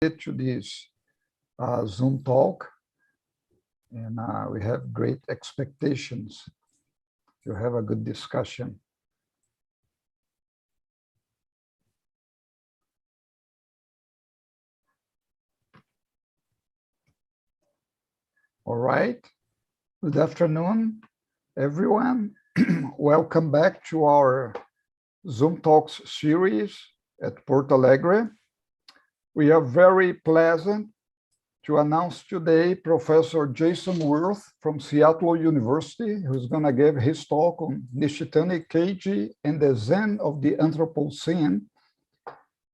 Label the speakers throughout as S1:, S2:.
S1: to this Zoom talk, and we have great expectations to have a good discussion. All right. Good afternoon, everyone. Welcome back to our Zoom Talks series at Porto Alegre. We are very pleasant to announce today Professor Jason Wirth from Seattle University, who's going to give his talk on Nishitani Keiji and the Zen of the Anthropocene.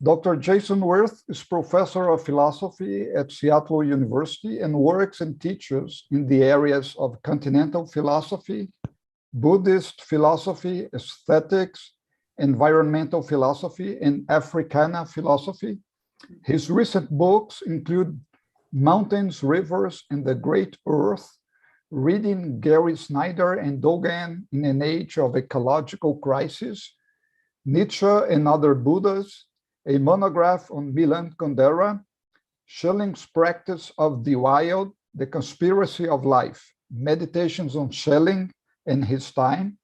S1: Dr. Jason Wirth is professor of philosophy at Seattle University and works and teaches in the areas of continental philosophy, Buddhist philosophy, aesthetics, environmental philosophy, and Africana philosophy. His recent books include Mountains, Rivers, and the Great Earth, Reading Gary Snyder and Dōgen in an Age of Ecological Crisis, Nietzsche and Other Buddhas, a monograph on Milan Kundera, Schelling's Practice of the Wild, The Conspiracy of Life, Meditations on Schelling and His Time,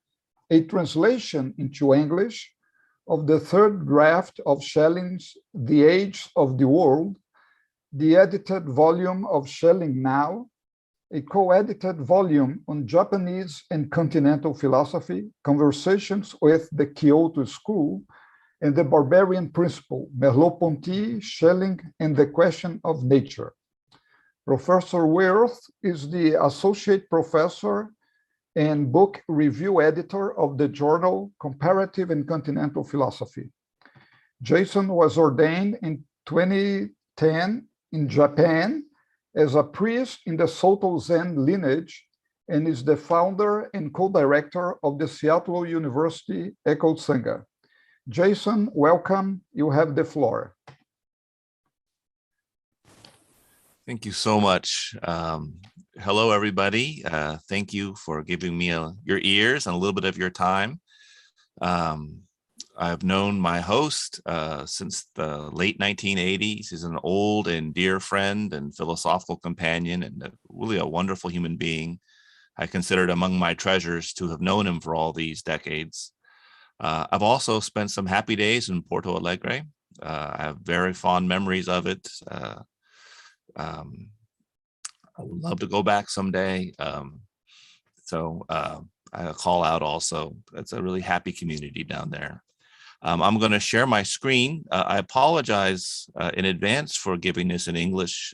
S1: a translation into English of the third draft of Schelling's The Age of the World, the edited volume of Schelling Now, a co-edited volume on Japanese and continental philosophy, Conversations with the Kyoto School, and the Barbarian Principle, Merleau-Ponty, Schelling, and the Question of Nature. Professor Wirth is the Associate Professor and Book Review Editor of the journal Comparative and Continental Philosophy. Jason was ordained in 2010 in Japan as a priest in the Soto Zen lineage and is the founder and co-director of the Seattle University Echo Sangha. Jason, welcome. You have the floor.
S2: Thank you so much. Hello, everybody. Thank you for giving me your ears and a little bit of your time. I've known my host since the late 1980s. He's an old and dear friend and philosophical companion and really a wonderful human being. I consider it among my treasures to have known him for all these decades. I've also spent some happy days in Porto Alegre. I have very fond memories of it. I would love to go back someday. So I call out also. It's a really happy community down there. I'm going to share my screen. I apologize in advance for giving this in English.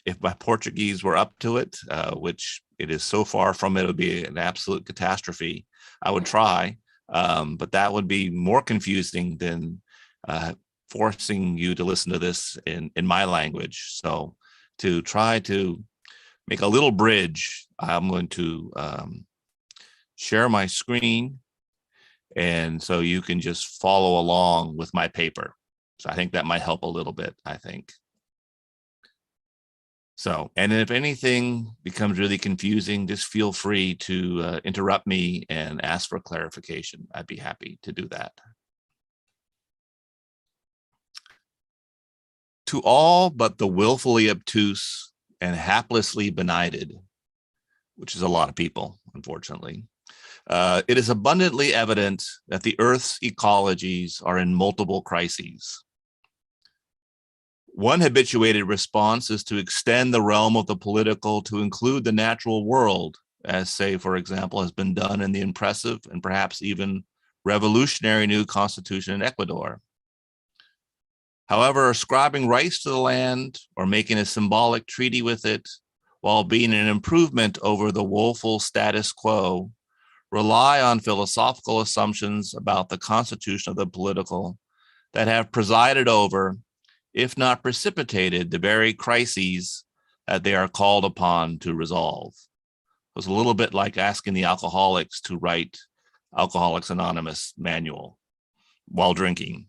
S2: If my Portuguese were up to it, which it is so far from it would be an absolute catastrophe, I would try, but that would be more confusing than forcing you to listen to this in my language. So to try to make a little bridge, I'm going to share my screen, and so you can just follow along with my paper. So I think that might help a little bit, I think. So, and if anything becomes really confusing, just feel free to interrupt me and ask for clarification. I'd be happy to do that. To all but the willfully obtuse and haplessly benighted, which is a lot of people, unfortunately, it is abundantly evident that the Earth's ecologies are in multiple crises. One habituated response is to extend the realm of the political to include the natural world, as, say, for example, has been done in the impressive and perhaps even revolutionary new constitution in Ecuador. However, ascribing rights to the land or making a symbolic treaty with it, while being an improvement over the woeful status quo, rely on philosophical assumptions about the constitution of the political that have presided over, if not precipitated, the very crises that they are called upon to resolve. It was a little bit like asking the alcoholics to write Alcoholics Anonymous manual while drinking.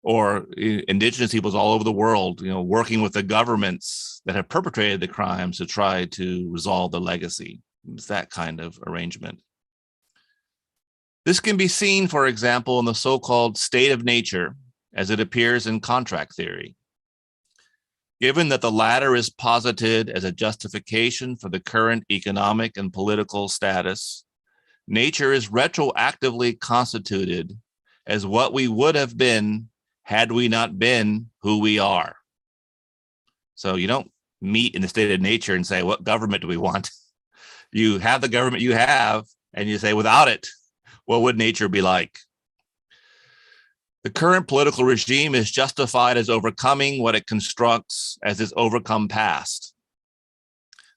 S2: Or indigenous peoples all over the world, working with the governments that have perpetrated the crimes to try to resolve the legacy. It's that kind of arrangement. This can be seen, for example, in the so-called state of nature as it appears in contract theory. Given that the latter is posited as a justification for the current economic and political status, nature is retroactively constituted as what we would have been had we not been who we are. So you don't meet in the state of nature and say, what government do we want? You have the government you have, and you say, without it, what would nature be like? The current political regime is justified as overcoming what it constructs as its overcome past.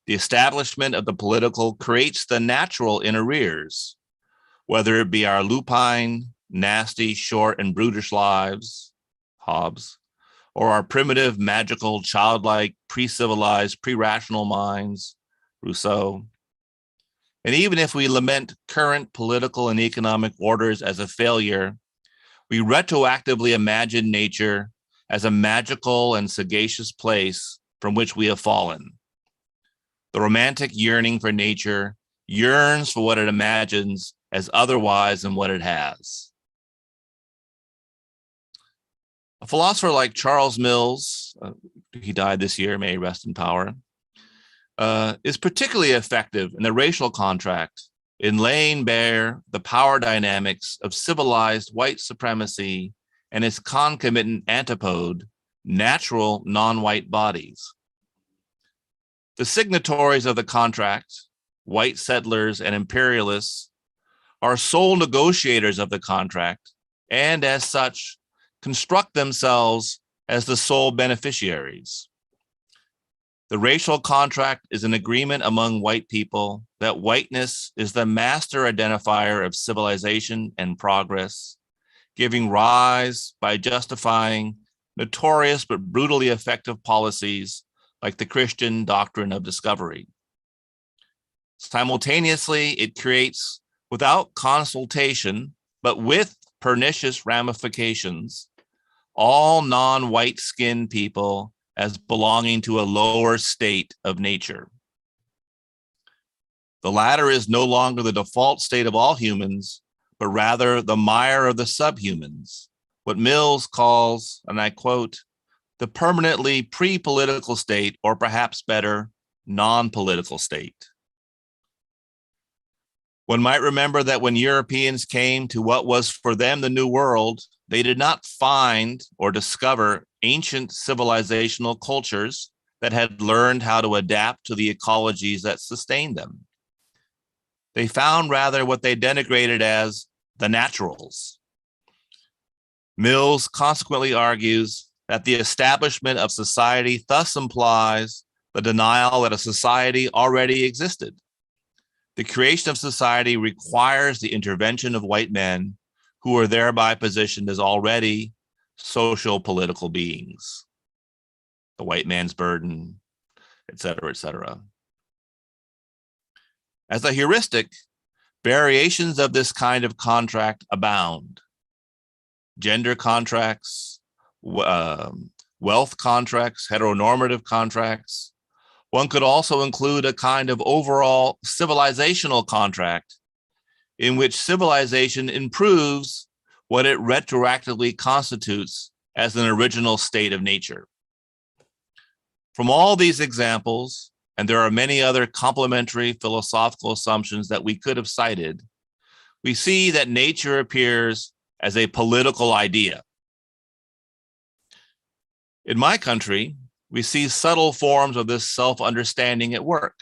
S2: The establishment of the political creates the natural in arrears, whether it be our lupine, nasty, short, and brutish lives, Hobbes, or our primitive, magical, childlike, pre-civilized, pre-rational minds, Rousseau. And even if we lament current political and economic orders as a failure, we retroactively imagine nature as a magical and sagacious place from which we have fallen. The romantic yearning for nature yearns for what it imagines as otherwise than what it has. A philosopher like Charles Mills, he died this year, may he rest in power, is particularly effective in the racial contract in laying bare the power dynamics of civilized white supremacy and its concomitant antipode, natural non-white bodies. The signatories of the contract, white settlers and imperialists, are sole negotiators of the contract, and as such, construct themselves as the sole beneficiaries. The racial contract is an agreement among white people that whiteness is the master identifier of civilization and progress, giving rise by justifying notorious but brutally effective policies like the Christian doctrine of discovery. Simultaneously, it creates, without consultation, but with pernicious ramifications, all non-white skinned people as belonging to a lower state of nature. The latter is no longer the default state of all humans, but rather the mire of the subhumans, what Mills calls, and I quote, the permanently pre-political state, or perhaps better, non-political state. One might remember that when Europeans came to what was for them the New World, they did not find or discover ancient civilizational cultures that had learned how to adapt to the ecologies that sustained them. They found rather what they denigrated as the naturals. Mills consequently argues that the establishment of society thus implies the denial that a society already existed. The creation of society requires the intervention of white men who are thereby positioned as already social political beings. The white man's burden, et cetera, et cetera. As a heuristic, variations of this kind of contract abound. Gender contracts, wealth contracts, heteronormative contracts. One could also include a kind of overall civilizational contract in which civilization improves what it retroactively constitutes as an original state of nature. From all these examples, and there are many other complementary philosophical assumptions that we could have cited, we see that nature appears as a political idea. In my country, we see subtle forms of this self-understanding at work.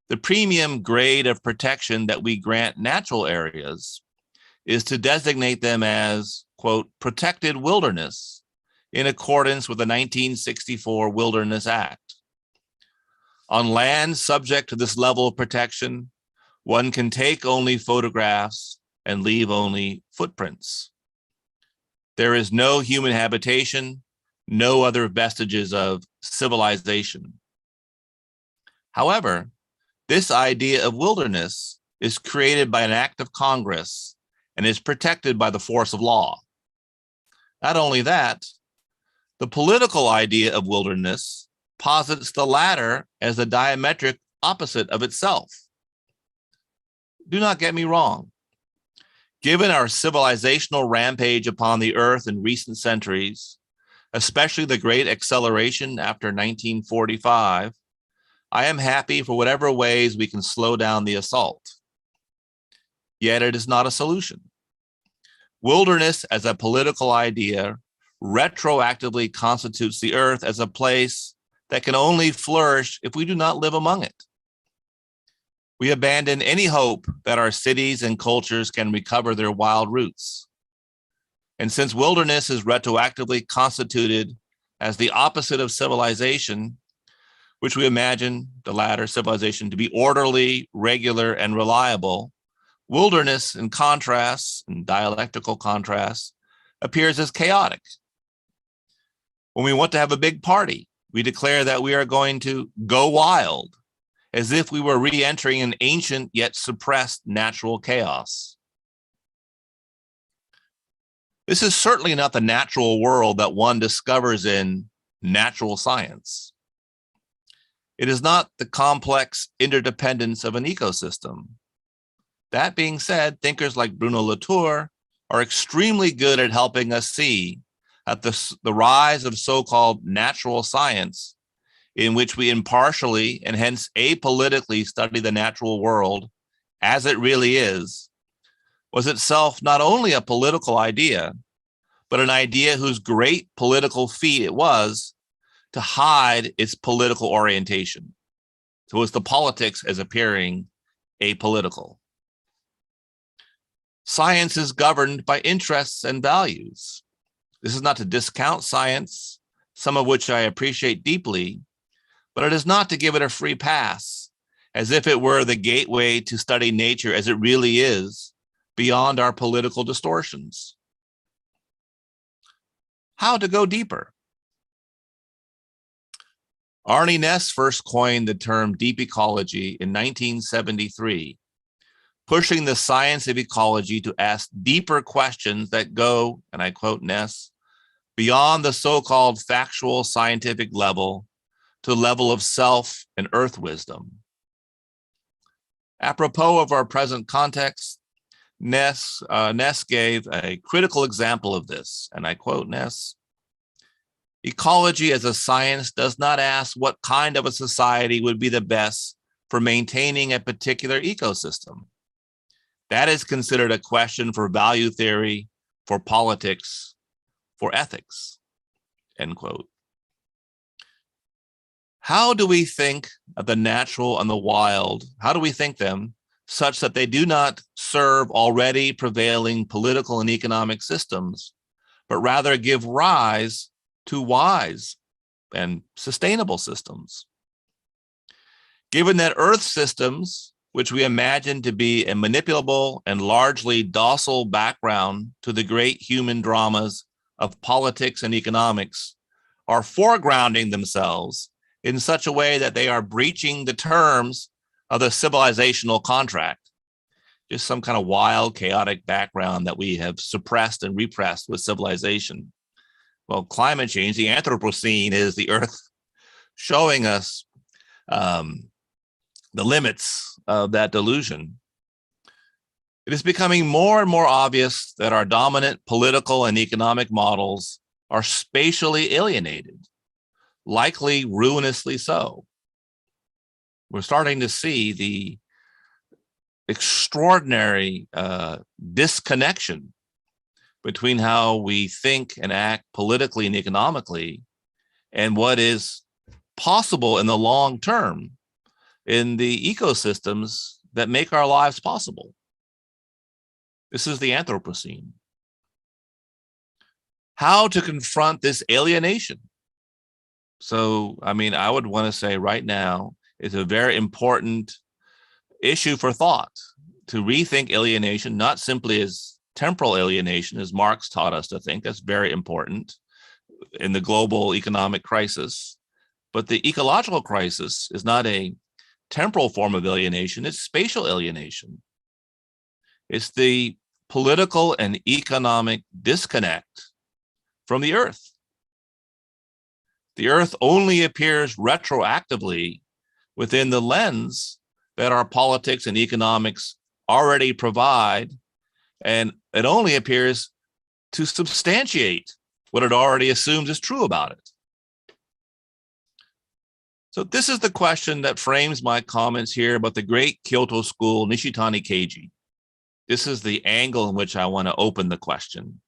S2: The premium grade of protection that we grant natural areas is to designate them as, quote, protected wilderness in accordance with the 1964 Wilderness Act. On land subject to this level of protection, one can take only photographs and leave only footprints. There is no human habitation, no other vestiges of civilization. However, this idea of wilderness is created by an act of Congress and is protected by the force of law. Not only that, the political idea of wilderness posits the latter as the diametric opposite of itself. Do not get me wrong. Given our civilizational rampage upon the earth in recent centuries, especially the great acceleration after 1945, I am happy for whatever ways we can slow down the assault. Yet it is not a solution. Wilderness as a political idea retroactively constitutes the earth as a place that can only flourish if we do not live among it. We abandon any hope that our cities and cultures can recover their wild roots. And since wilderness is retroactively constituted as the opposite of civilization, which we imagine the latter civilization to be orderly, regular, and reliable, wilderness in contrast, in dialectical contrast, appears as chaotic. When we want to have a big party, we declare that we are going to go wild, as if we were re-entering an ancient yet suppressed natural chaos. This is certainly not the natural world that one discovers in natural science. It is not the complex interdependence of an ecosystem. That being said, thinkers like Bruno Latour are extremely good at helping us see that the rise of so-called natural science, in which we impartially and hence apolitically study the natural world as it really is, was itself not only a political idea, but an idea whose great political feat it was to hide its political orientation. So it was the politics as appearing apolitical. Science is governed by interests and values. This is not to discount science, some of which I appreciate deeply, but it is not to give it a free pass, as if it were the gateway to study nature as it really is, beyond our political distortions. How to go deeper? Arne Næss first coined the term deep ecology in 1973, pushing the science of ecology to ask deeper questions that go, and I quote Næss, beyond the so-called factual scientific level to the level of self and earth wisdom. Apropos of our present context, Næss gave a critical example of this, and I quote Næss, ecology as a science does not ask what kind of a society would be the best for maintaining a particular ecosystem. That is considered a question for value theory, for politics, for ethics, end quote. How do we think of the natural and the wild? How do we think them such that they do not serve already prevailing political and economic systems, but rather give rise to wise and sustainable systems? Given that Earth systems, which we imagine to be a manipulable and largely docile background to the great human dramas of politics and economics, are foregrounding themselves in such a way that they are breaching the terms of the civilizational contract, just some kind of wild, chaotic background that we have suppressed and repressed with civilization. Well, climate change, the Anthropocene, is the Earth showing us the limits of that delusion. It is becoming more and more obvious that our dominant political and economic models are spatially alienated, likely ruinously so. We're starting to see the extraordinary disconnection between how we think and act politically and economically and what is possible in the long term in the ecosystems that make our lives possible. This is the Anthropocene. How to confront this alienation? So, I mean, I would want to say right now, it's a very important issue for thought to rethink alienation, not simply as temporal alienation, as Marx taught us to think. That's very important in the global economic crisis. But the ecological crisis is not a temporal form of alienation, it's spatial alienation. It's the political and economic disconnect from the Earth. The Earth only appears retroactively within the lens that our politics and economics already provide And it only appears to substantiate what it already assumes is true about it. So this is the question that frames my comments here about the great Kyoto school, Nishitani Keiji. This is the angle in which I want to open the question.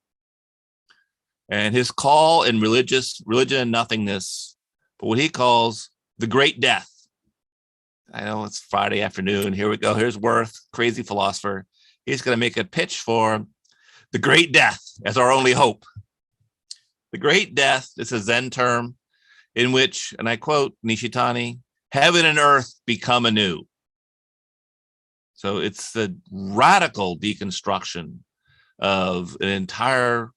S2: And his call in religion and nothingness, for what he calls the great death. I know it's Friday afternoon. Here we go. Here's Wirth, crazy philosopher. He's going to make a pitch for the great death as our only hope. The great death is a Zen term in which, and I quote Nishitani, heaven and earth become anew. So it's the radical deconstruction of an entire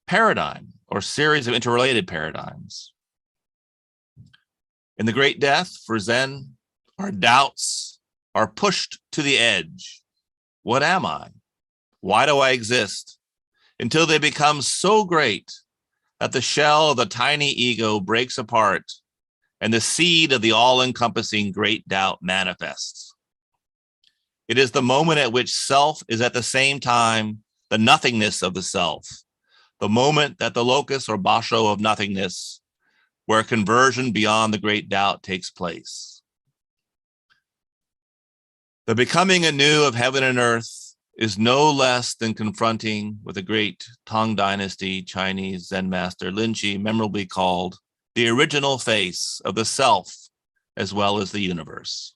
S2: paradigm or series of interrelated paradigms. In the great death for Zen, our doubts are pushed to the edge. What am I? Why do I exist? Until they become so great that the shell of the tiny ego breaks apart and the seed of the all-encompassing great doubt manifests. It is the moment at which self is at the same time the nothingness of the self, the moment that the locus or basho of nothingness, where conversion beyond the great doubt takes place. The becoming anew of heaven and earth is no less than confronting what the great Tang Dynasty Chinese Zen master Lin Chi memorably called the original face of the self as well as the universe.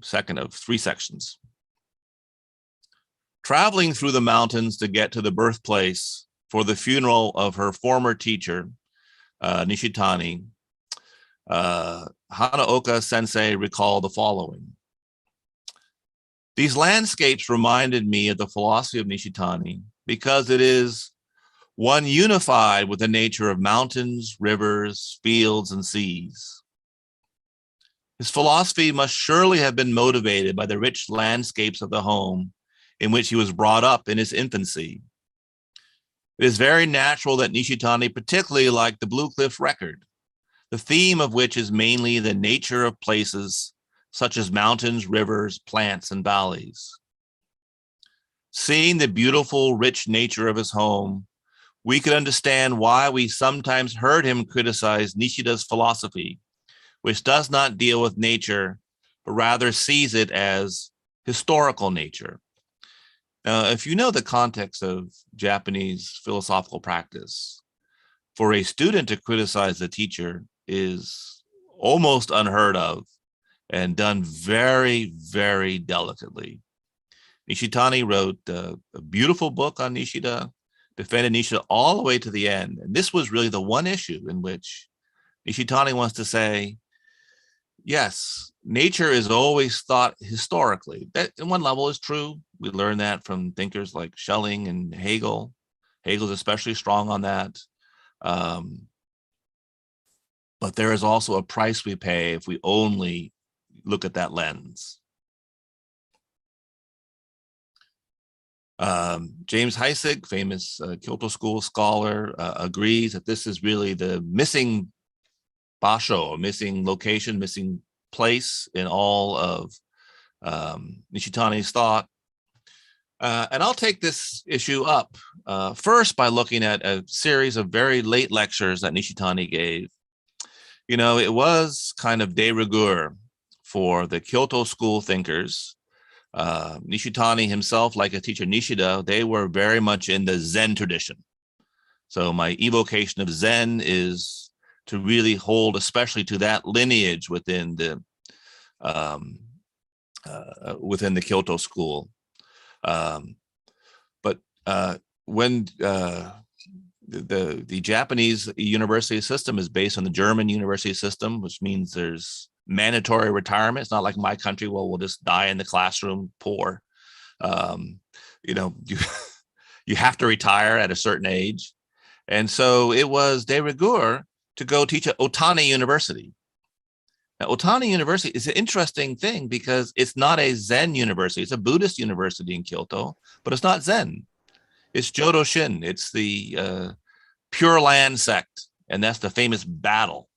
S2: Second of 3 sections. Traveling through the mountains to get to the birthplace for the funeral of her former teacher, Nishitani, Hanaoka Sensei recalled the following. These landscapes reminded me of the philosophy of Nishitani because it is one unified with the nature of mountains, rivers, fields, and seas. His philosophy must surely have been motivated by the rich landscapes of the home in which he was brought up in his infancy. It is very natural that Nishitani particularly liked the Blue Cliff record, the theme of which is mainly the nature of places such as mountains, rivers, plants, and valleys. Seeing the beautiful, rich nature of his home, we could understand why we sometimes heard him criticize Nishida's philosophy, which does not deal with nature, but rather sees it as historical nature. Now, if you know the context of Japanese philosophical practice, for a student to criticize the teacher is almost unheard of and done very, very delicately. Nishitani wrote a beautiful book on Nishida, defended Nishida all the way to the end. And this was really the one issue in which Nishitani wants to say, yes, nature is always thought historically. That in one level is true. We learn that from thinkers like Schelling and Hegel. Hegel's especially strong on that. But there is also a price we pay if we only look at that lens. James Heisig, famous Kyoto School scholar, agrees that this is really the missing basho, missing location, missing place in all of Nishitani's thought. And I'll take this issue up first by looking at a series of very late lectures that Nishitani gave. You know, it was kind of de rigueur for the Kyoto school thinkers. Nishitani himself, like a teacher Nishida, they were very much in the Zen tradition. So my evocation of Zen is to really hold, especially to that lineage within the Kyoto school. But when the Japanese university system is based on the German university system, which means there's mandatory retirement. It's not like my country, well, we'll just die in the classroom poor. You know, you have to retire at a certain age. And so it was de rigueur to go teach at Otani University. Now, Otani University is an interesting thing because it's not a Zen university. It's a Buddhist university in Kyoto, but it's not Zen. It's Jodo Shin. It's the Pure Land sect. And that's the famous battle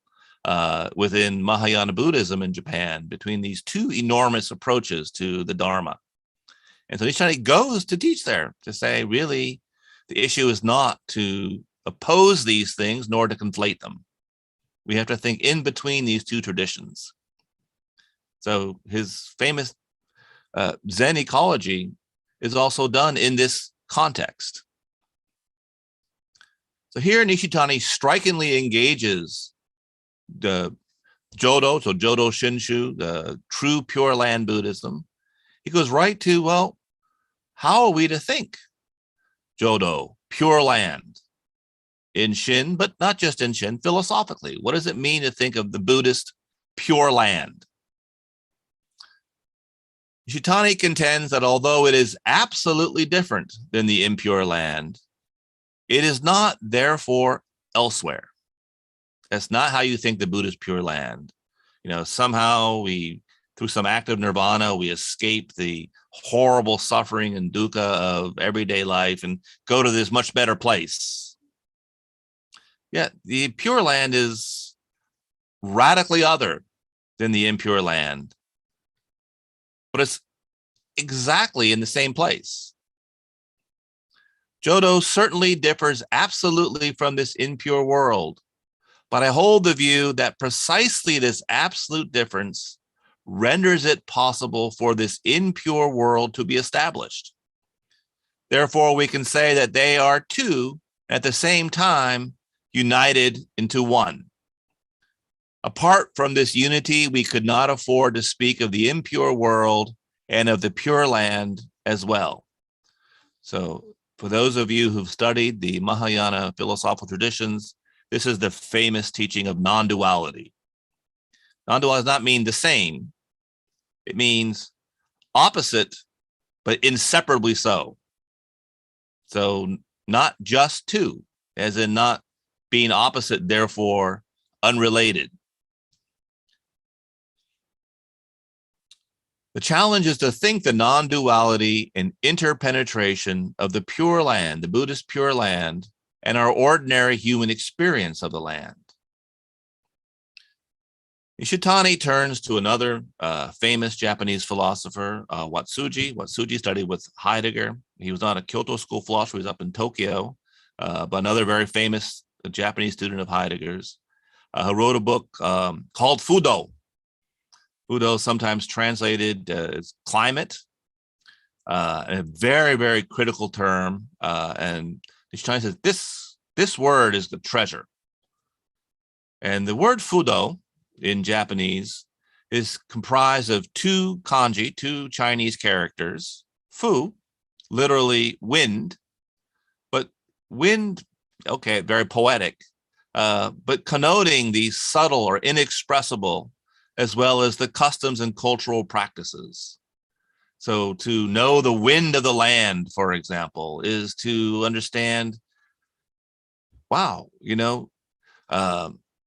S2: within Mahayana Buddhism in Japan between these two enormous approaches to the Dharma. And so Nishitani goes to teach there to say, really, the issue is not to oppose these things nor to conflate them. We have to think in between these two traditions. So his famous Zen ecology is also done in this context. So here Nishitani strikingly engages the Jodo, so Jodo Shinshu, the true Pure Land Buddhism. He goes right to, well, how are we to think Jodo, Pure Land, in Shin, but not just in Shin, philosophically? What does it mean to think of the Buddhist Pure Land? Nishitani contends that although it is absolutely different than the impure land, it is not therefore elsewhere. That's not how you think the Buddhist Pure Land. You know, somehow we, through some act of nirvana, we escape the horrible suffering and dukkha of everyday life and go to this much better place. Yeah, the Pure Land is radically other than the impure land, but it's exactly in the same place. Jodo certainly differs absolutely from this impure world, but I hold the view that precisely this absolute difference renders it possible for this impure world to be established. Therefore, we can say that they are two at the same time united into one. Apart from this unity, we could not afford to speak of the impure world and of the Pure Land as well. So for those of you who've studied the Mahayana philosophical traditions, this is the famous teaching of non-duality. Non-duality does not mean the same. It means opposite, but inseparably so. So not just two, as in not being opposite, therefore unrelated. The challenge is to think the non-duality and interpenetration of the Pure Land, the Buddhist Pure Land, and our ordinary human experience of the land. Nishitani turns to another famous Japanese philosopher, Watsuji. Watsuji studied with Heidegger. He was not a Kyoto school philosopher, he was up in Tokyo, but another very famous Japanese student of Heidegger's, who wrote a book called Fudo. Fudo, sometimes translated as climate, a very, very critical term. And Nishitani says, this word is the treasure. And the word Fudo in Japanese is comprised of two kanji, two Chinese characters. Fu, literally wind, but wind, okay, very poetic, but connoting the subtle or inexpressible, as well as the customs and cultural practices. So to know the wind of the land, for example, is to understand, wow, you know,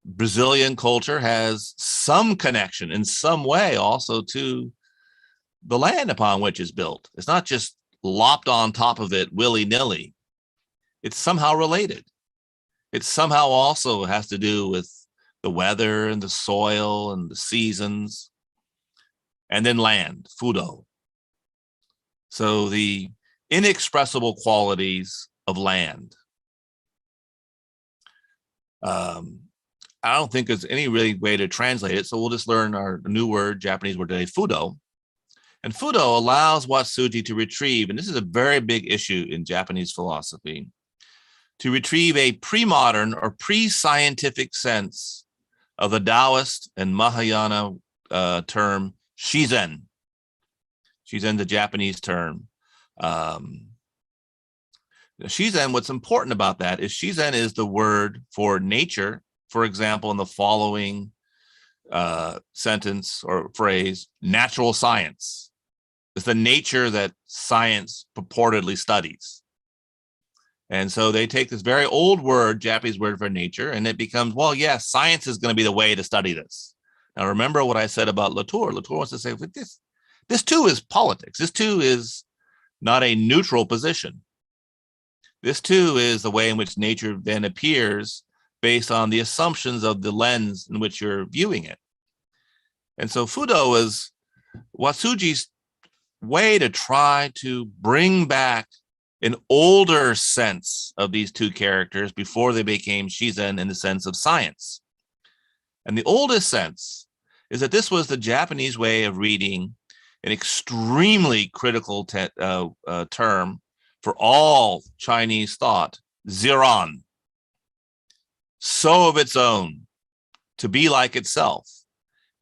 S2: Brazilian culture has some connection in some way also to the land upon which it's built. It's not just lopped on top of it willy-nilly. It's somehow related. It somehow also has to do with the weather and the soil and the seasons, and then land, Fudo. So the inexpressible qualities of land. I don't think there's any really way to translate it, so we'll just learn our new word, Japanese word today, Fudo. And Fudo allows Watsuji to retrieve, and this is a very big issue in Japanese philosophy, to retrieve a pre-modern or pre-scientific sense of the Taoist and Mahayana term Shizen. Shizen, the Japanese term. Shizen, what's important about that is Shizen is the word for nature. For example, in the following sentence or phrase, natural science. It's the nature that science purportedly studies. And so they take this very old word, Japanese word for nature, and it becomes, well, yes, science is going to be the way to study this. Now, remember what I said about Latour. Latour wants to say, this too is politics. This too is not a neutral position. This too is the way in which nature then appears based on the assumptions of the lens in which you're viewing it. And so Fudo is Watsuji's way to try to bring back an older sense of these two characters before they became Shizen in the sense of science. And the oldest sense is that this was the Japanese way of reading an extremely critical term for all Chinese thought, ziran, so of its own, to be like itself.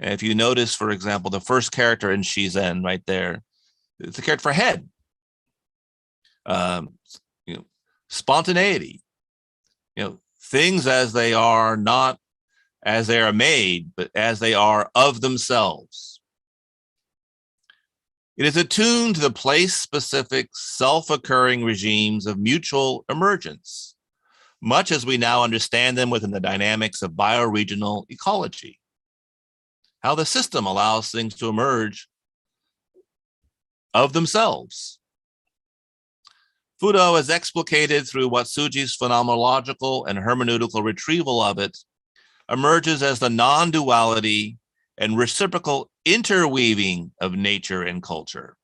S2: And if you notice, for example, the first character in Shizen right there, it's a character for head. Spontaneity, things as they are, not as they are made, but as they are of themselves. It is attuned to the place-specific, self-occurring regimes of mutual emergence, much as we now understand them within the dynamics of bioregional ecology. How the system allows things to emerge of themselves. Fudo, as explicated through Watsuji's phenomenological and hermeneutical retrieval of it, emerges as the non-duality and reciprocal interweaving of nature and culture.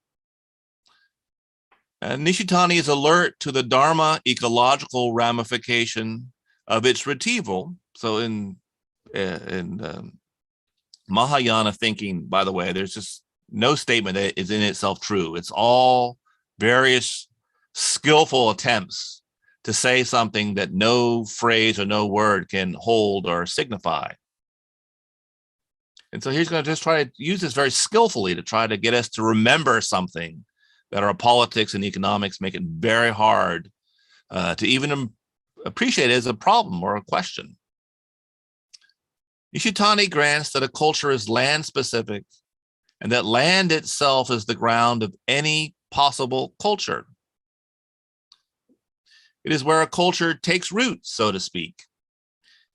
S2: And Nishitani is alert to the Dharma ecological ramification of its retrieval. So in Mahayana thinking, by the way, there's just no statement that is in itself true. It's all various skillful attempts to say something that no phrase or no word can hold or signify. And so he's going to just try to use this very skillfully to try to get us to remember something that our politics and economics make it very hard to even appreciate as a problem or a question. Nishitani grants that a culture is land-specific and that land itself is the ground of any possible culture. It is where a culture takes root, so to speak.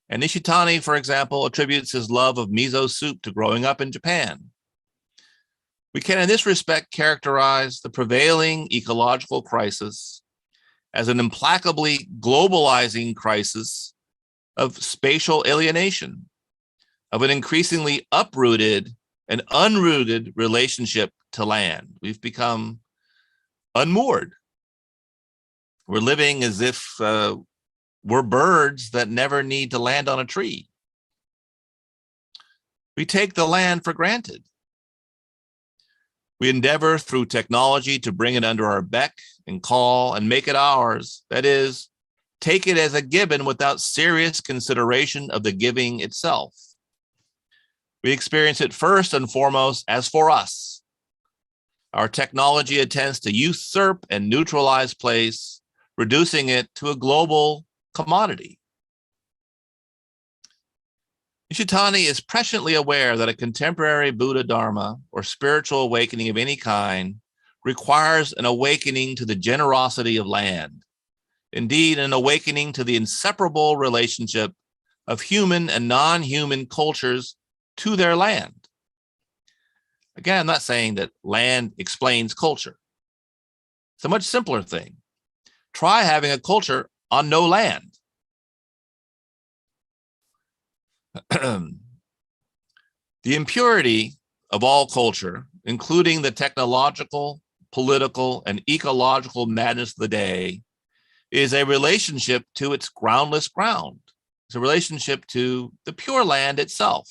S2: And Nishitani, for example, attributes his love of miso soup to growing up in Japan. We can, in this respect, characterize the prevailing ecological crisis as an implacably globalizing crisis of spatial alienation, of an increasingly uprooted and unrooted relationship to land. We've become unmoored. We're living as if we're birds that never need to land on a tree. We take the land for granted. We endeavor through technology to bring it under our beck and call and make it ours. That is, take it as a given without serious consideration of the giving itself. We experience it first and foremost as for us. Our technology attempts to usurp and neutralize place, reducing it to a global commodity. Nishitani is presciently aware that a contemporary Buddha Dharma or spiritual awakening of any kind requires an awakening to the generosity of land. Indeed, an awakening to the inseparable relationship of human and non-human cultures to their land. Again, I'm not saying that land explains culture. It's a much simpler thing. Try having a culture on no land. The impurity of all culture, including the technological, political, and ecological madness of the day, is a relationship to its groundless ground. It's a relationship to the pure land itself.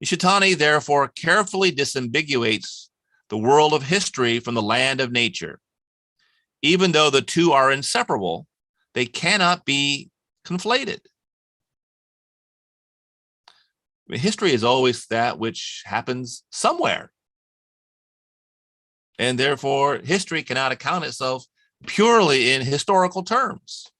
S2: Nishitani therefore carefully disambiguates the world of history from the land of nature. Even though the two are inseparable, they cannot be conflated. I mean, history is always that which happens somewhere. And therefore, history cannot account itself purely in historical terms.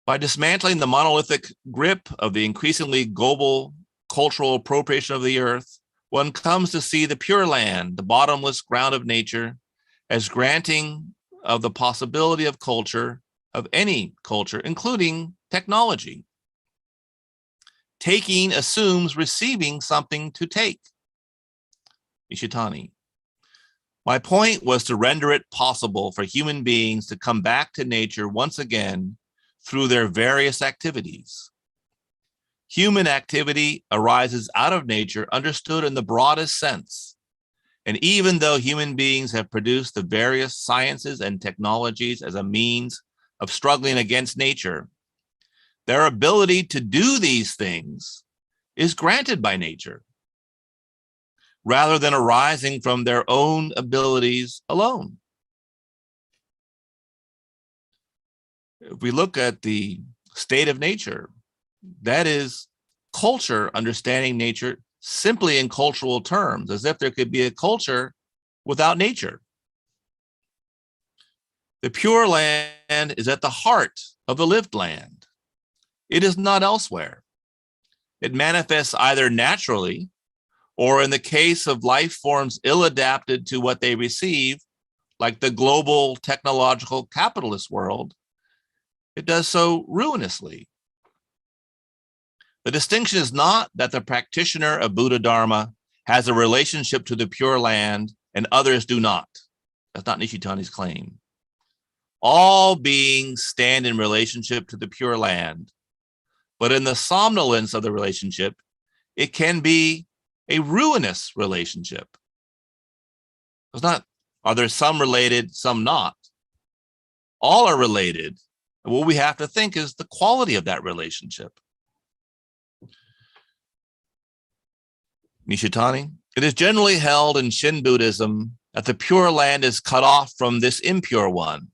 S2: By dismantling the monolithic grip of the increasingly global cultural appropriation of the earth, one comes to see the pure land, the bottomless ground of nature, as granting of the possibility of culture, of any culture, including technology. Taking assumes receiving something to take. Nishitani. My point was to render it possible for human beings to come back to nature once again through their various activities. Human activity arises out of nature, understood in the broadest sense. And even though human beings have produced the various sciences and technologies as a means of struggling against nature, their ability to do these things is granted by nature, rather than arising from their own abilities alone. If we look at the state of nature, that is culture understanding nature simply in cultural terms, as if there could be a culture without nature. The Pure Land is at the heart of the lived land. It is not elsewhere. It manifests either naturally, or in the case of life forms ill-adapted to what they receive, like the global technological capitalist world, it does so ruinously. The distinction is not that the practitioner of Buddha Dharma has a relationship to the Pure Land and others do not. That's not Nishitani's claim. All beings stand in relationship to the Pure Land, but in the somnolence of the relationship, it can be a ruinous relationship. It's not, are there some related, some not? All are related. And what we have to think is the quality of that relationship. Nishitani, it is generally held in Shin Buddhism that the Pure Land is cut off from this impure one.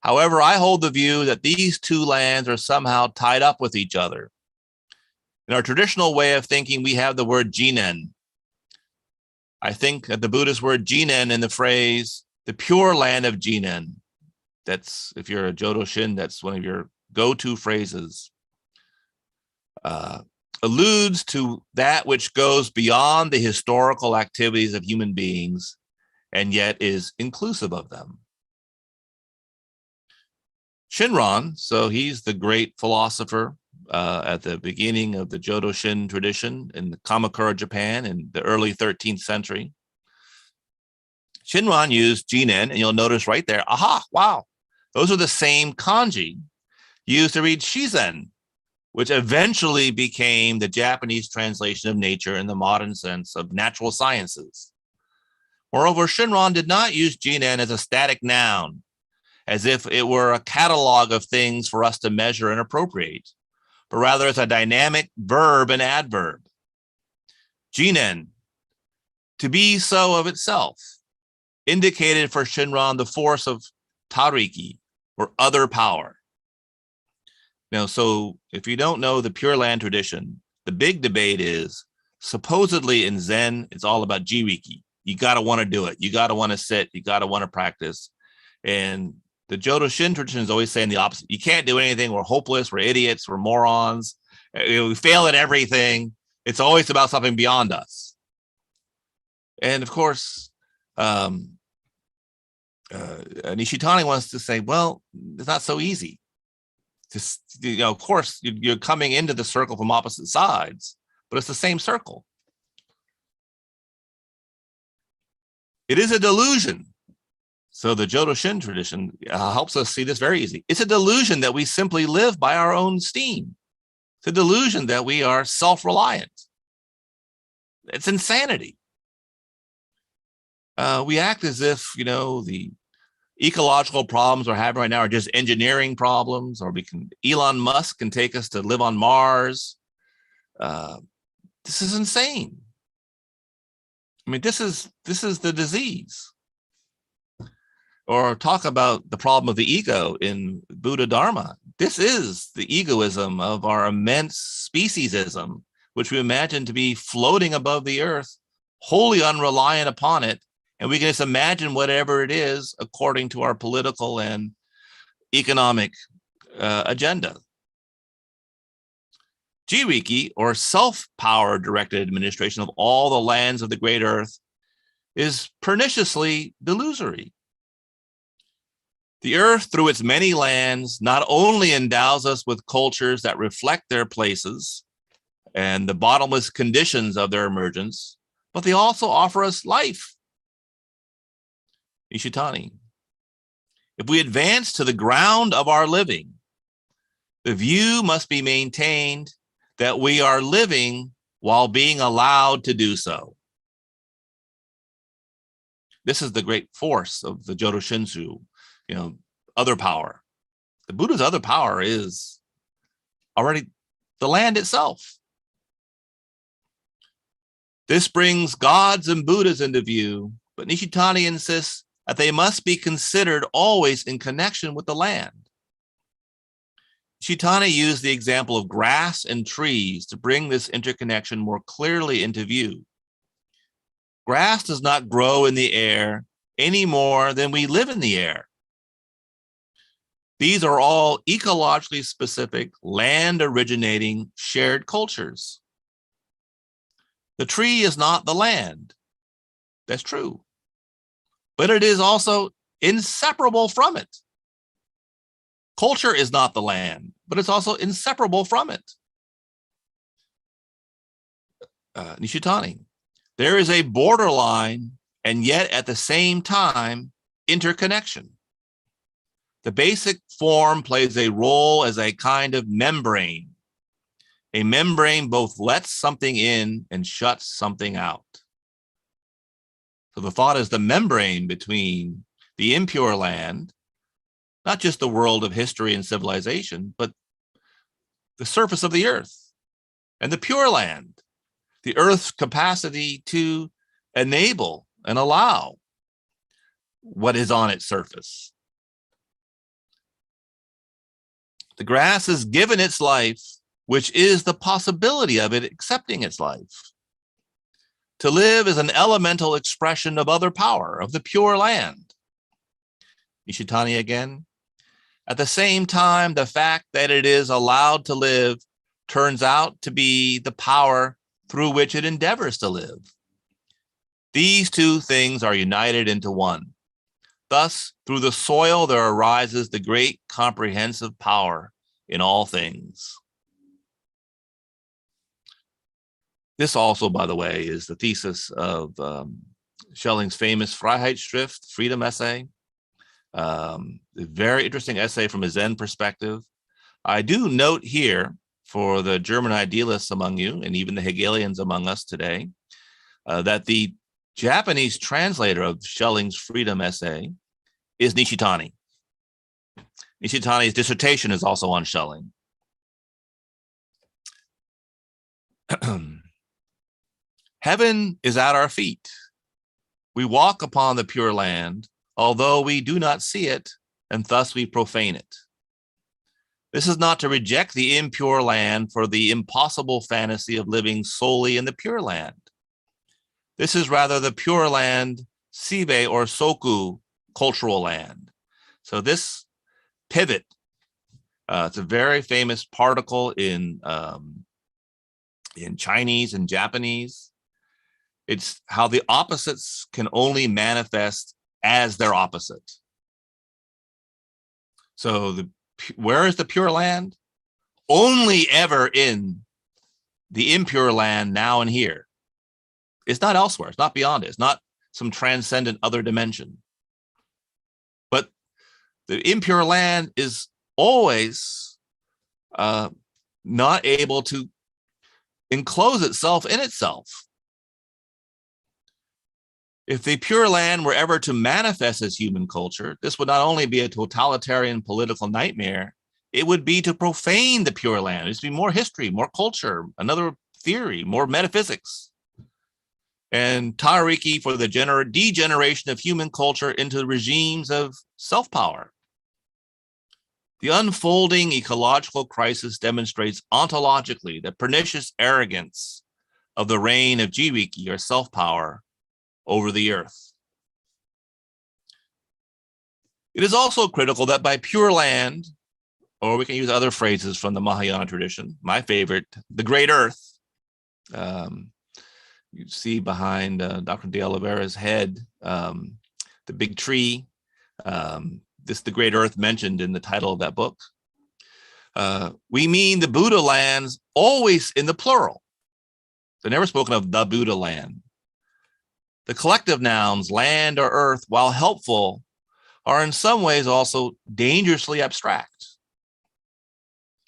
S2: However, I hold the view that these two lands are somehow tied up with each other. In our traditional way of thinking, we have the word jinen. I think that the Buddhist word jinen in the phrase, the pure land of jinen. That's, if you're a Jodo Shin, that's one of your go-to phrases. Alludes to that which goes beyond the historical activities of human beings and yet is inclusive of them. Shinran, so he's the great philosopher at the beginning of the Jodo Shin tradition in the Kamakura, Japan in the early 13th century. Shinran used jinen, and you'll notice right there, aha, wow, those are the same kanji used to read shizen, which eventually became the Japanese translation of nature in the modern sense of natural sciences. Moreover, Shinran did not use jinen as a static noun, as if it were a catalog of things for us to measure and appropriate, but rather as a dynamic verb and adverb. Jinen, to be so of itself, indicated for Shinran the force of tariki, or other power. Now, so if you don't know the Pure Land tradition, the big debate is, supposedly in Zen, it's all about jiriki. You got to want to do it. You got to want to sit. You got to want to practice. And the Jodo Shin tradition is always saying the opposite. You can't do anything. We're hopeless. We're idiots. We're morons. We fail at everything. It's always about something beyond us. And of course, Nishitani wants to say, well, it's not so easy. Just, of course, you're coming into the circle from opposite sides, but it's the same circle. It is a delusion. So the Jodo Shin tradition helps us see this very easy. It's a delusion that we simply live by our own steam. It's a delusion that we are self-reliant. It's insanity. We act as if, the ecological problems we're having right now are just engineering problems, or Elon Musk can take us to live on Mars. This is insane. I mean, this is the disease. Or talk about the problem of the ego in Buddha Dharma. This is the egoism of our immense speciesism, which we imagine to be floating above the earth, wholly unreliant upon it. And we can just imagine whatever it is according to our political and economic agenda. Jiriki, or self-power directed administration of all the lands of the great earth, is perniciously delusory. The earth, through its many lands, not only endows us with cultures that reflect their places and the bottomless conditions of their emergence, but they also offer us life. Nishitani, if we advance to the ground of our living, The view must be maintained that we are living while being allowed to do so. This is the great force of the Jodo Shinshu, other power. The Buddha's other power is already the land itself. This brings gods and Buddhas into view, but Nishitani insists that they must be considered always in connection with the land. Nishitani used the example of grass and trees to bring this interconnection more clearly into view. Grass does not grow in the air any more than we live in the air. These are all ecologically specific, land-originating shared cultures. The tree is not the land. That's true. But it is also inseparable from it. Culture is not the land, but it's also inseparable from it. Nishitani, there is a borderline and yet at the same time interconnection. The basic form plays a role as a kind of membrane. A membrane both lets something in and shuts something out. So the thought is the membrane between the impure land, not just the world of history and civilization, but the surface of the earth and the pure land, the earth's capacity to enable and allow what is on its surface. The grass is given its life, which is the possibility of it accepting its life. To live is an elemental expression of other power, of the pure land. Nishitani again. At the same time, the fact that it is allowed to live turns out to be the power through which it endeavors to live. These two things are united into one. Thus, through the soil, there arises the great comprehensive power in all things. This also, by the way, is the thesis of Schelling's famous Freiheitsschrift, freedom essay. A very interesting essay from a Zen perspective. I do note here for the German idealists among you, and even the Hegelians among us today, that the Japanese translator of Schelling's freedom essay is Nishitani. Nishitani's dissertation is also on Schelling. Heaven is at our feet. We walk upon the pure land, although we do not see it, and thus we profane it. This is not to reject the impure land for the impossible fantasy of living solely in the pure land. This is rather the pure land, Sibe or Soku, cultural land. So this pivot, it's a very famous particle in Chinese and Japanese. It's how the opposites can only manifest as their opposite. So where is the pure land? Only ever in the impure land now and here. It's not elsewhere. It's not beyond it. It's not some transcendent other dimension. But the impure land is always not able to enclose itself in itself. If the pure land were ever to manifest as human culture, this would not only be a totalitarian political nightmare, it would be to profane the pure land. It would be more history, more culture, another theory, more metaphysics. And Tariki for the degeneration of human culture into regimes of self-power. The unfolding ecological crisis demonstrates ontologically the pernicious arrogance of the reign of Jiwiki, or self-power, over the earth. It is also critical that by pure land, or we can use other phrases from the Mahayana tradition, my favorite, the great earth. You see behind Dr. de Oliveira's head, the big tree, this the great earth mentioned in the title of that book. We mean the Buddha lands always in the plural. They're never spoken of the Buddha land. The collective nouns, land or earth, while helpful, are in some ways also dangerously abstract.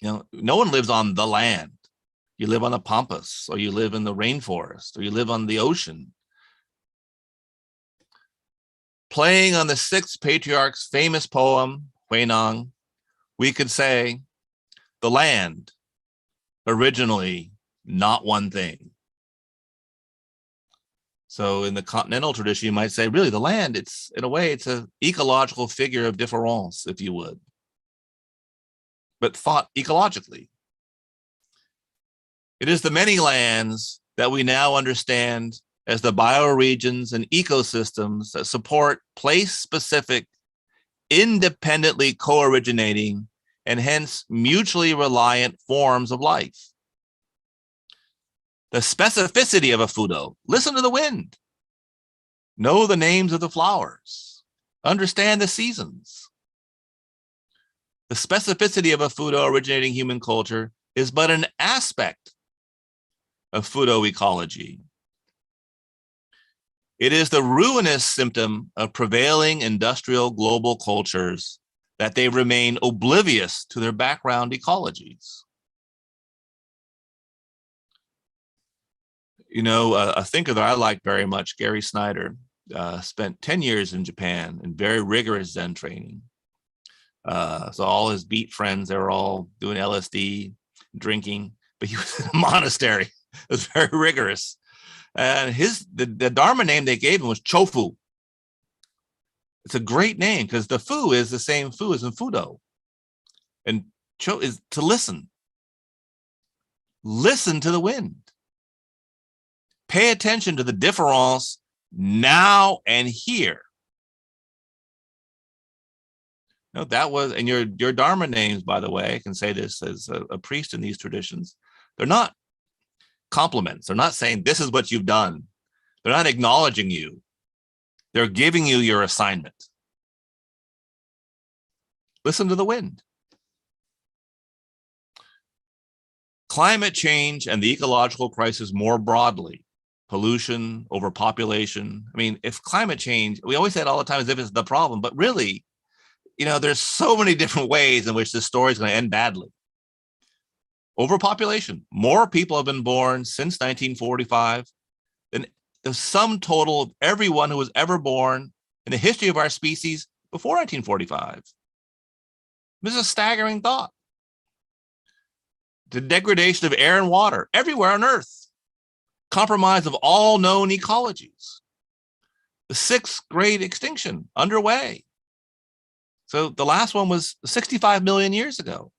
S2: No one lives on the land. You live on the pampas, or you live in the rainforest, or you live on the ocean. Playing on the sixth patriarch's famous poem, Huineng, we could say, the land, originally not one thing. So in the continental tradition, you might say, really, the land, it's, in a way, it's an ecological figure of difference, if you would, but thought ecologically. It is the many lands that we now understand as the bioregions and ecosystems that support place-specific, independently co-originating, and hence mutually reliant forms of life. The specificity of a Fudo: listen to the wind, know the names of the flowers, understand the seasons. The specificity of a Fudo originating human culture is but an aspect of Fudo ecology. It is the ruinous symptom of prevailing industrial global cultures that they remain oblivious to their background ecologies. A thinker that I like very much, Gary Snyder, spent 10 years in Japan in very rigorous Zen training. So all his beat friends, they were all doing LSD, drinking, but he was in a monastery. It was very rigorous. And the Dharma name they gave him was Chofu. It's a great name because the Fu is the same Fu as in Fudo. And Cho is to listen. Listen to the wind. Pay attention to the difference now and here. No, that was, and your Dharma names, by the way, I can say this as a priest in these traditions, they're not compliments. They're not saying this is what you've done. They're not acknowledging you. They're giving you your assignment. Listen to the wind. Climate change and the ecological crisis more broadly, pollution, overpopulation. I mean, if climate change, we always say it all the time as if it's the problem, but really, there's so many different ways in which this story is going to end badly. Overpopulation. More people have been born since 1945 than the sum total of everyone who was ever born in the history of our species before 1945. This is a staggering thought. The degradation of air and water everywhere on Earth. Compromise of all known ecologies. The sixth great extinction underway. So the last one was 65 million years ago.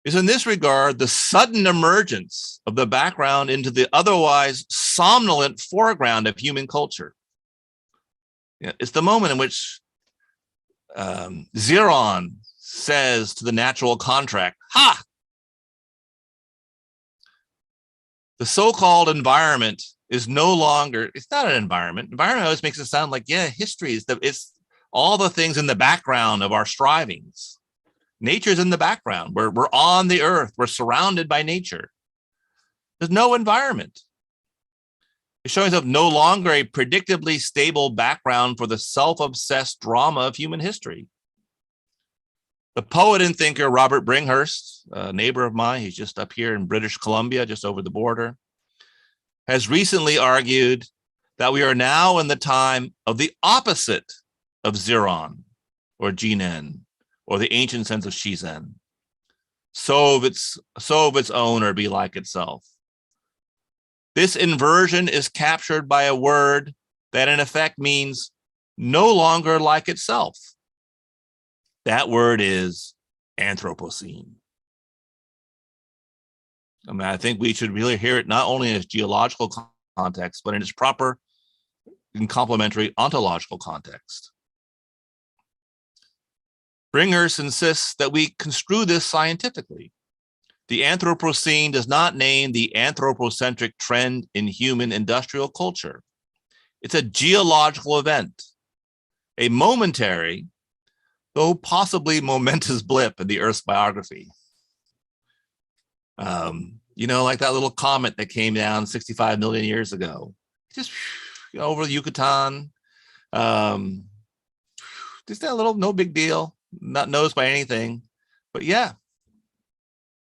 S2: Is in this regard the sudden emergence of the background into the otherwise somnolent foreground of human culture. It's the moment in which Zeron says to the natural contract, ha! The so-called environment is no longer, it's not an environment. Environment always makes it sound like, history is it's all the things in the background of our strivings. Nature's in the background. We're on the earth. We're surrounded by nature. There's no environment. It's showing itself no longer a predictably stable background for the self-obsessed drama of human history. The poet and thinker Robert Bringhurst, a neighbor of mine, he's just up here in British Columbia, just over the border, has recently argued that we are now in the time of the opposite of Zeron or Jinen, or the ancient sense of Shizen. So of its owner be like itself. This inversion is captured by a word that in effect means no longer like itself. That word is Anthropocene. I think we should really hear it not only in its geological context, but in its proper and complementary ontological context. Bringhurst insists that we construe this scientifically. The Anthropocene does not name the anthropocentric trend in human industrial culture. It's a geological event, a momentary, though possibly momentous blip in the Earth's biography. Like that little comet that came down 65 million years ago, just over the Yucatan. Just that little, no big deal. Not noticed by anything, But yeah,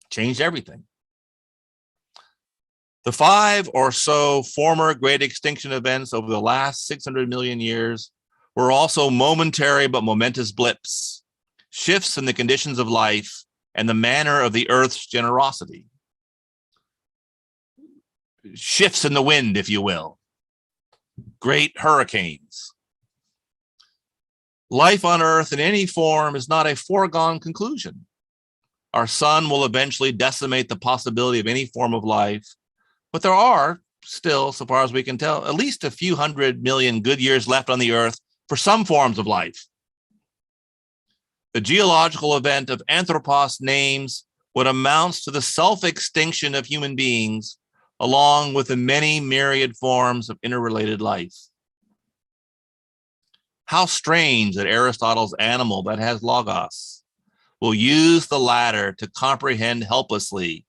S2: changed everything. The 5 or so former great extinction events over the last 600 million years were also momentary but momentous blips, shifts in the conditions of life and the manner of the Earth's generosity. Shifts in the wind, if you will. Great hurricanes. Life on Earth in any form is not a foregone conclusion. Our sun will eventually decimate the possibility of any form of life, but there are still, so far as we can tell, at least a few 100 million good years left on the Earth for some forms of life. The geological event of Anthropocene names what amounts to the self-extinction of human beings, along with the many myriad forms of interrelated life. How strange that Aristotle's animal that has logos will use the latter to comprehend helplessly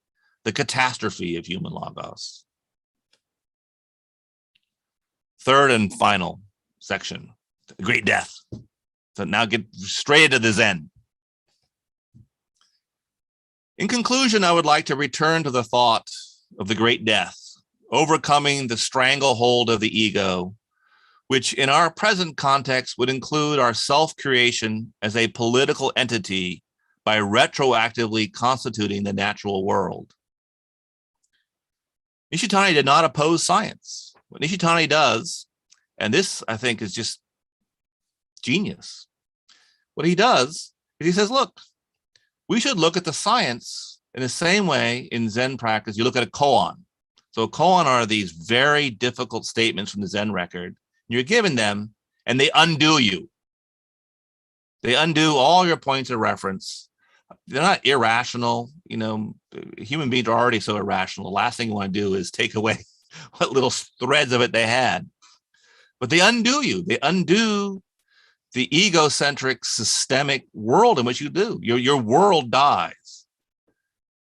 S2: the catastrophe of human logos. Third and final section, the Great Death. So now get straight into the Zen. In conclusion, I would like to return to the thought of the Great Death, overcoming the stranglehold of the ego, which in our present context would include our self-creation as a political entity by retroactively constituting the natural world. Nishitani did not oppose science. What Nishitani does, and this I think is just genius, what he does is he says, look, we should look at the science in the same way in Zen practice. You look at a koan. So a koan are these very difficult statements from the Zen record. You're given them and they undo you. They undo all your points of reference. They're not irrational. You know, human beings are already so irrational. The last thing you want to do is take away what little threads of it they had. But they undo you. They undo the egocentric systemic world in which you do. Your world dies.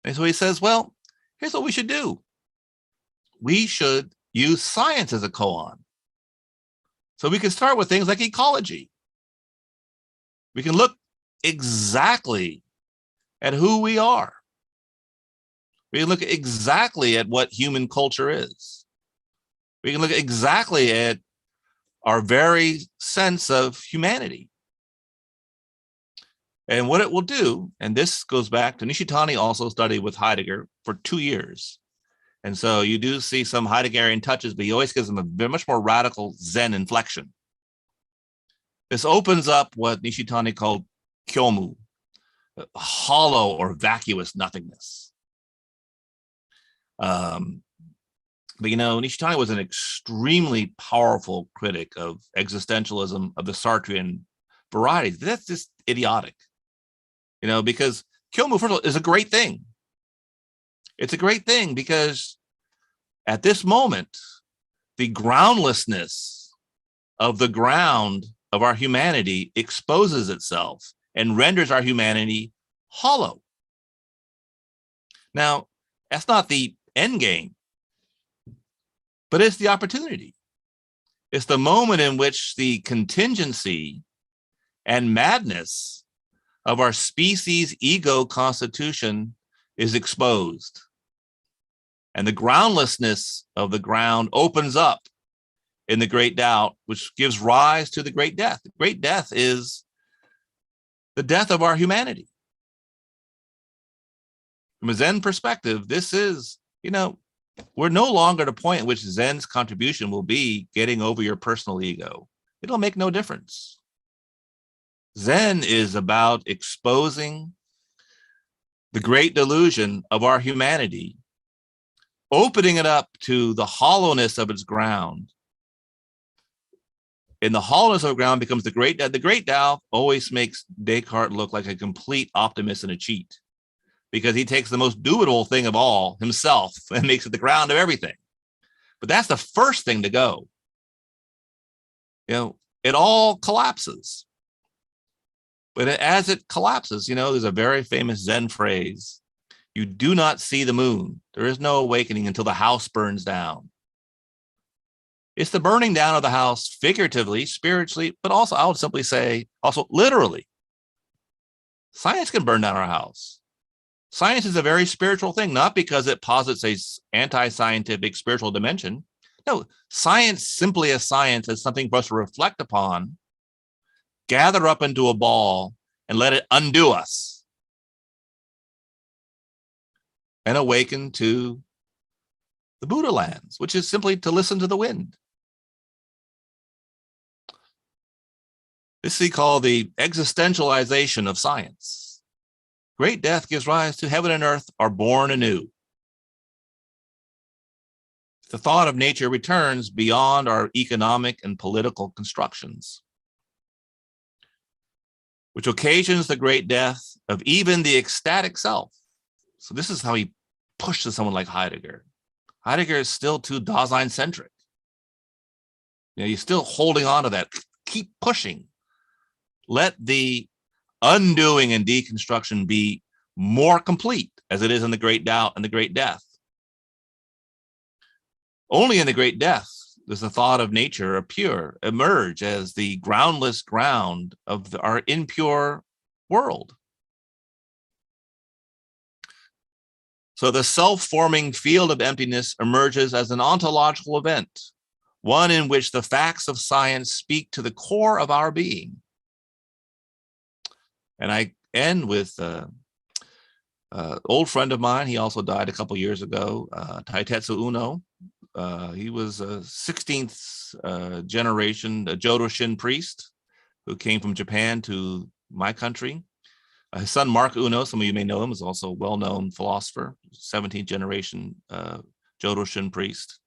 S2: And so he says, well, here's what we should do. We should use science as a koan. So we can start with things like ecology. We can look exactly at who we are. We can look exactly at what human culture is. We can look exactly at our very sense of humanity. And what it will do, and this goes back to Nishitani also studied with Heidegger for 2 years. And so you do see some Heideggerian touches, but he always gives them a very much more radical Zen inflection. This opens up what Nishitani called kyomu, hollow or vacuous nothingness. But, you know, Nishitani was an extremely powerful critic of existentialism of the Sartrean varieties. That's just idiotic, you know, because kyomu, first of all, is a great thing. It's a great thing because at this moment, the groundlessness of the ground of our humanity exposes itself and renders our humanity hollow. Now, that's not the end game, but it's the opportunity. It's the moment in which the contingency and madness of our species ego constitution is exposed. And the groundlessness of the ground opens up in the great doubt, which gives rise to the great death. The great death is the death of our humanity. From a Zen perspective, this is, you know, we're no longer at a point in which Zen's contribution will be getting over your personal ego. It'll make no difference. Zen is about exposing the great delusion of our humanity, opening it up to the hollowness of its ground. And the hollowness of the ground becomes the great Tao. The great Tao always makes Descartes look like a complete optimist and a cheat, because he takes the most dubitable thing of all, himself, and makes it the ground of everything. But that's the first thing to go. You know, it all collapses. But as it collapses, you know, there's a very famous Zen phrase: you do not see the moon. There is no awakening until the house burns down. It's the burning down of the house, figuratively, spiritually, but also, I would simply say, also literally. Science can burn down our house. Science is a very spiritual thing, not because it posits a anti-scientific spiritual dimension. No, science simply as science is something for us to reflect upon, gather up into a ball, and let it undo us, and awaken to the Buddha lands, which is simply to listen to the wind. This we call the existentialization of science. Great death gives rise to heaven and earth are born anew. The thought of nature returns beyond our economic and political constructions, which occasions the great death of even the ecstatic self. So this is how he pushes someone like Heidegger. Heidegger is still too Dasein-centric. You know, he's still holding on to that. Keep pushing. Let the undoing and deconstruction be more complete as it is in the great doubt and the great death. Only in the great death does the thought of nature emerge as the groundless ground of our impure world. So the self-forming field of emptiness emerges as an ontological event, one in which the facts of science speak to the core of our being. And I end with an old friend of mine. He also died a couple years ago, Taitetsu Uno. He was a 16th generation Jōdōshin priest who came from Japan to my country. His son, Mark Uno, some of you may know him, is also a well-known philosopher, 17th generation Jōdōshin priest.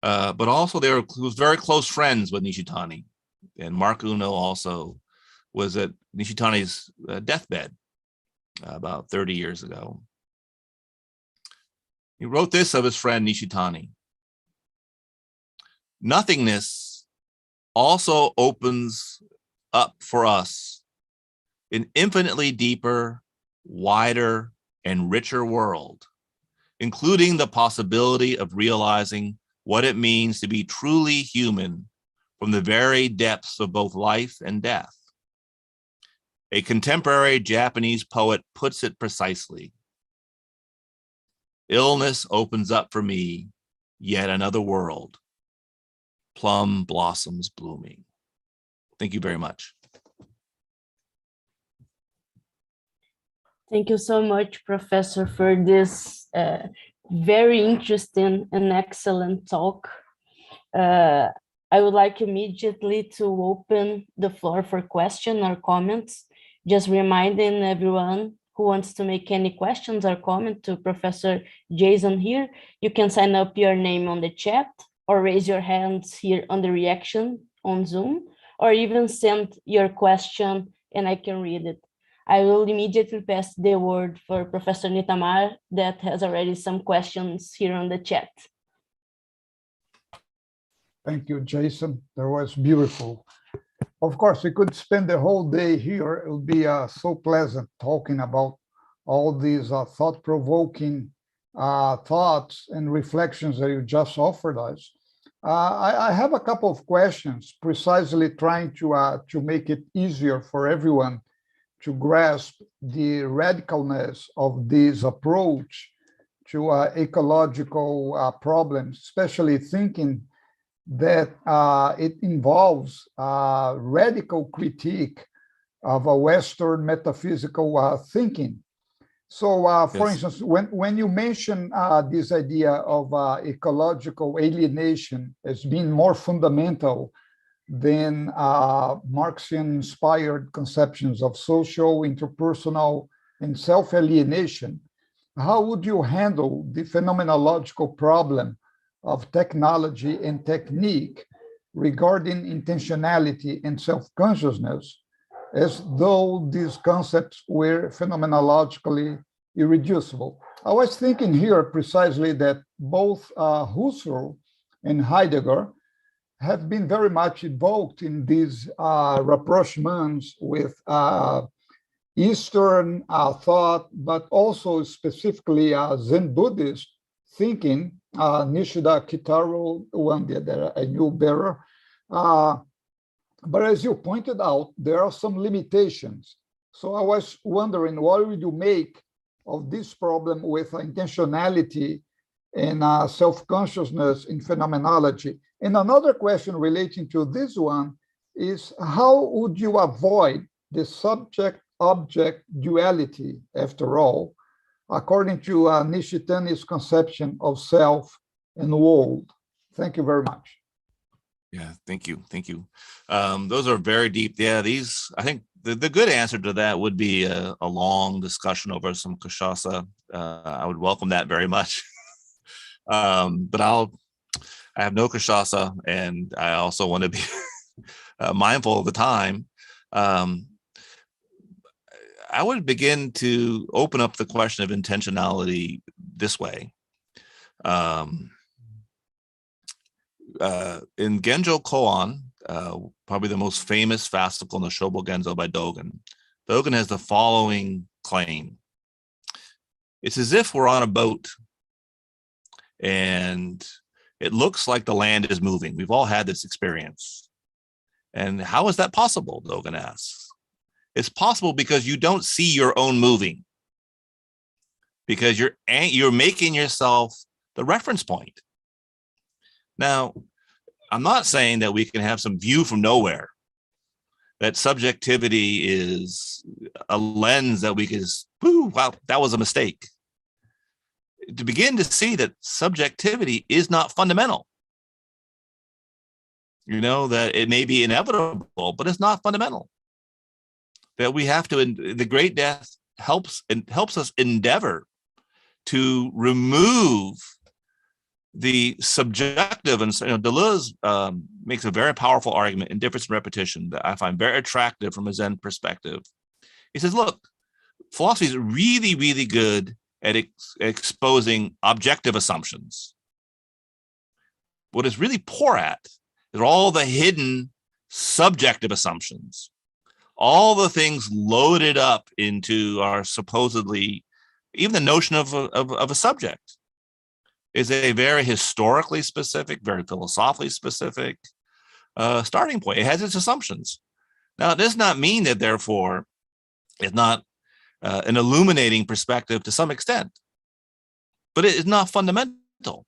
S2: But also he was very close friends with Nishitani. And Mark Uno also was at Nishitani's deathbed about 30 years ago. He wrote this of his friend Nishitani. Nothingness also opens up for us an infinitely deeper, wider, and richer world, including the possibility of realizing what it means to be truly human from the very depths of both life and death. A contemporary Japanese poet puts it precisely. Illness opens up for me yet another world, plum blossoms blooming. Thank you very much.
S3: Thank you so much, Professor, for this very interesting and excellent talk. I would like immediately to open the floor for questions or comments. Just reminding everyone who wants to make any questions or comment to Professor Jason here, you can sign up your name on the chat or raise your hands here on the reaction on Zoom, or even send your question and I can read it. I will immediately pass the word for Professor Nythamar that has already some questions here on the chat.
S1: Thank you, Jason. That was beautiful. Of course, we could spend the whole day here. It would be so pleasant talking about all these thought-provoking thoughts and reflections that you just offered us. I have a couple of questions, precisely trying to make it easier for everyone to grasp the radicalness of this approach to ecological problems, especially thinking that it involves radical critique of a Western metaphysical thinking. So, for instance, when you mention this idea of ecological alienation as being more fundamental than Marxian-inspired conceptions of social, interpersonal, and self-alienation, how would you handle the phenomenological problem of technology and technique regarding intentionality and self-consciousness, as though these concepts were phenomenologically irreducible? I was thinking here precisely that both Husserl and Heidegger have been very much evoked in these rapprochements with Eastern thought, but also specifically Zen Buddhist thinking, Nishida Kitaro, one that I knew better. But as you pointed out, there are some limitations So I was wondering, what would you make of this problem with intentionality and self-consciousness in phenomenology? And another question relating to this one is, how would you avoid the subject-object duality, after all, according to Nishitani's conception of self and world? Thank you very much.
S2: Yeah, thank you. Thank you. Those are very deep. Yeah, these, I think the good answer to that would be a long discussion over some cachaça. I would welcome that very much. But I have no cachaça, and I also want to be mindful of the time. I would begin to open up the question of intentionality this way. In Genjo Koan, probably the most famous fascicle in the Shobo Genzo by Dōgen, Dōgen has the following claim. It's as if we're on a boat and it looks like the land is moving. We've all had this experience. And how is that possible, Dōgen asks? It's possible because you don't see your own moving, because you're making yourself the reference point. Now, I'm not saying that we can have some view from nowhere, that subjectivity is a lens that we can just, wow, that was a mistake. To begin to see that subjectivity is not fundamental. You know, that it may be inevitable, but it's not fundamental. That we have to, the great death helps us endeavor to remove the subjective, and Deleuze makes a very powerful argument in Difference and Repetition that I find very attractive from a Zen perspective. He says, look, philosophy is really, really good at exposing objective assumptions. What it's really poor at is all the hidden subjective assumptions, all the things loaded up into our supposedly, even the notion of a subject is a very historically specific, very philosophically specific starting point. It has its assumptions. Now, it does not mean that, therefore, it's not an illuminating perspective to some extent, but it is not fundamental.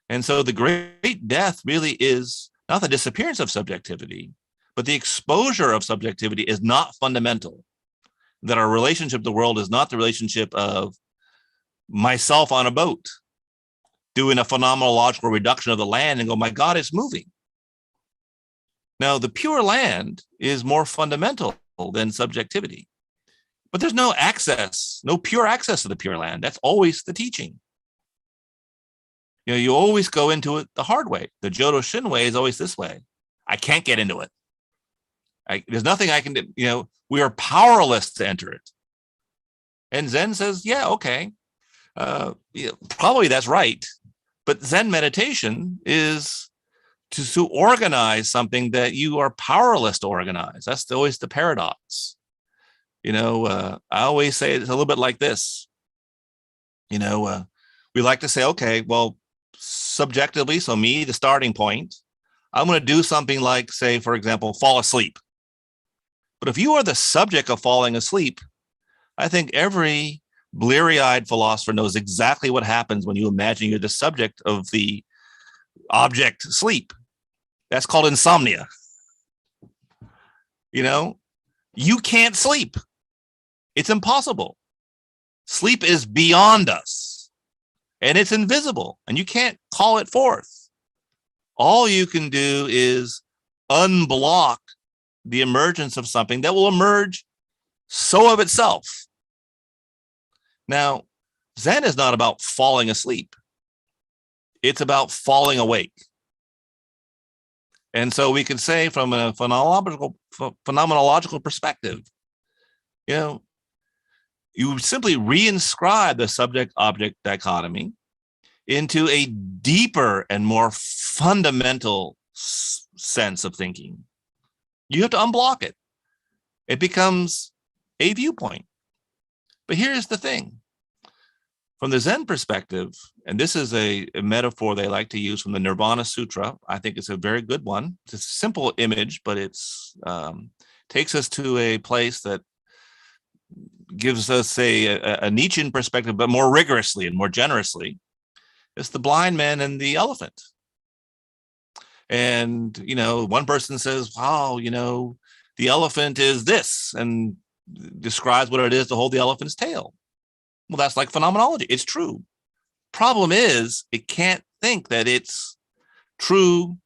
S2: And so the great death really is not the disappearance of subjectivity, but the exposure of subjectivity is not fundamental. That our relationship to the world is not the relationship of myself on a boat, doing a phenomenological reduction of the land and go, my God, it's moving. Now, the pure land is more fundamental than subjectivity, but there's no access, no pure access to the pure land. That's always the teaching. You know, you always go into it the hard way. The Jodo Shin way is always this way. I can't get into it. There's nothing I can do. You know, we are powerless to enter it. And Zen says, yeah, okay, probably that's right. But Zen meditation is to organize something that you are powerless to organize. That's always the paradox. You know, I always say it's a little bit like this. You know, we like to say, okay, well, subjectively, so me, the starting point, I'm going to do something like, say, for example, fall asleep. But if you are the subject of falling asleep, I think every bleary-eyed philosopher knows exactly what happens when you imagine you're the subject of the object sleep. That's called insomnia. You know, you can't sleep. It's impossible. Sleep is beyond us, and it's invisible, and you can't call it forth. All you can do is unblock the emergence of something that will emerge so of itself. Now, Zen is not about falling asleep. It's about falling awake. And so we can say from a phenomenological perspective, you know, you simply reinscribe the subject-object dichotomy into a deeper and more fundamental sense of thinking. You have to unblock it. It becomes a viewpoint. But here's the thing. From the Zen perspective, and this is a metaphor they like to use from the Nirvana Sutra. I think it's a very good one. It's a simple image, but it's takes us to a place that gives us a Nietzschean perspective, but more rigorously and more generously. It's the blind man and the elephant. And, one person says, wow, the elephant is this, and describes what it is to hold the elephant's tail. Well, that's like phenomenology. It's true. Problem is, it can't think that it's true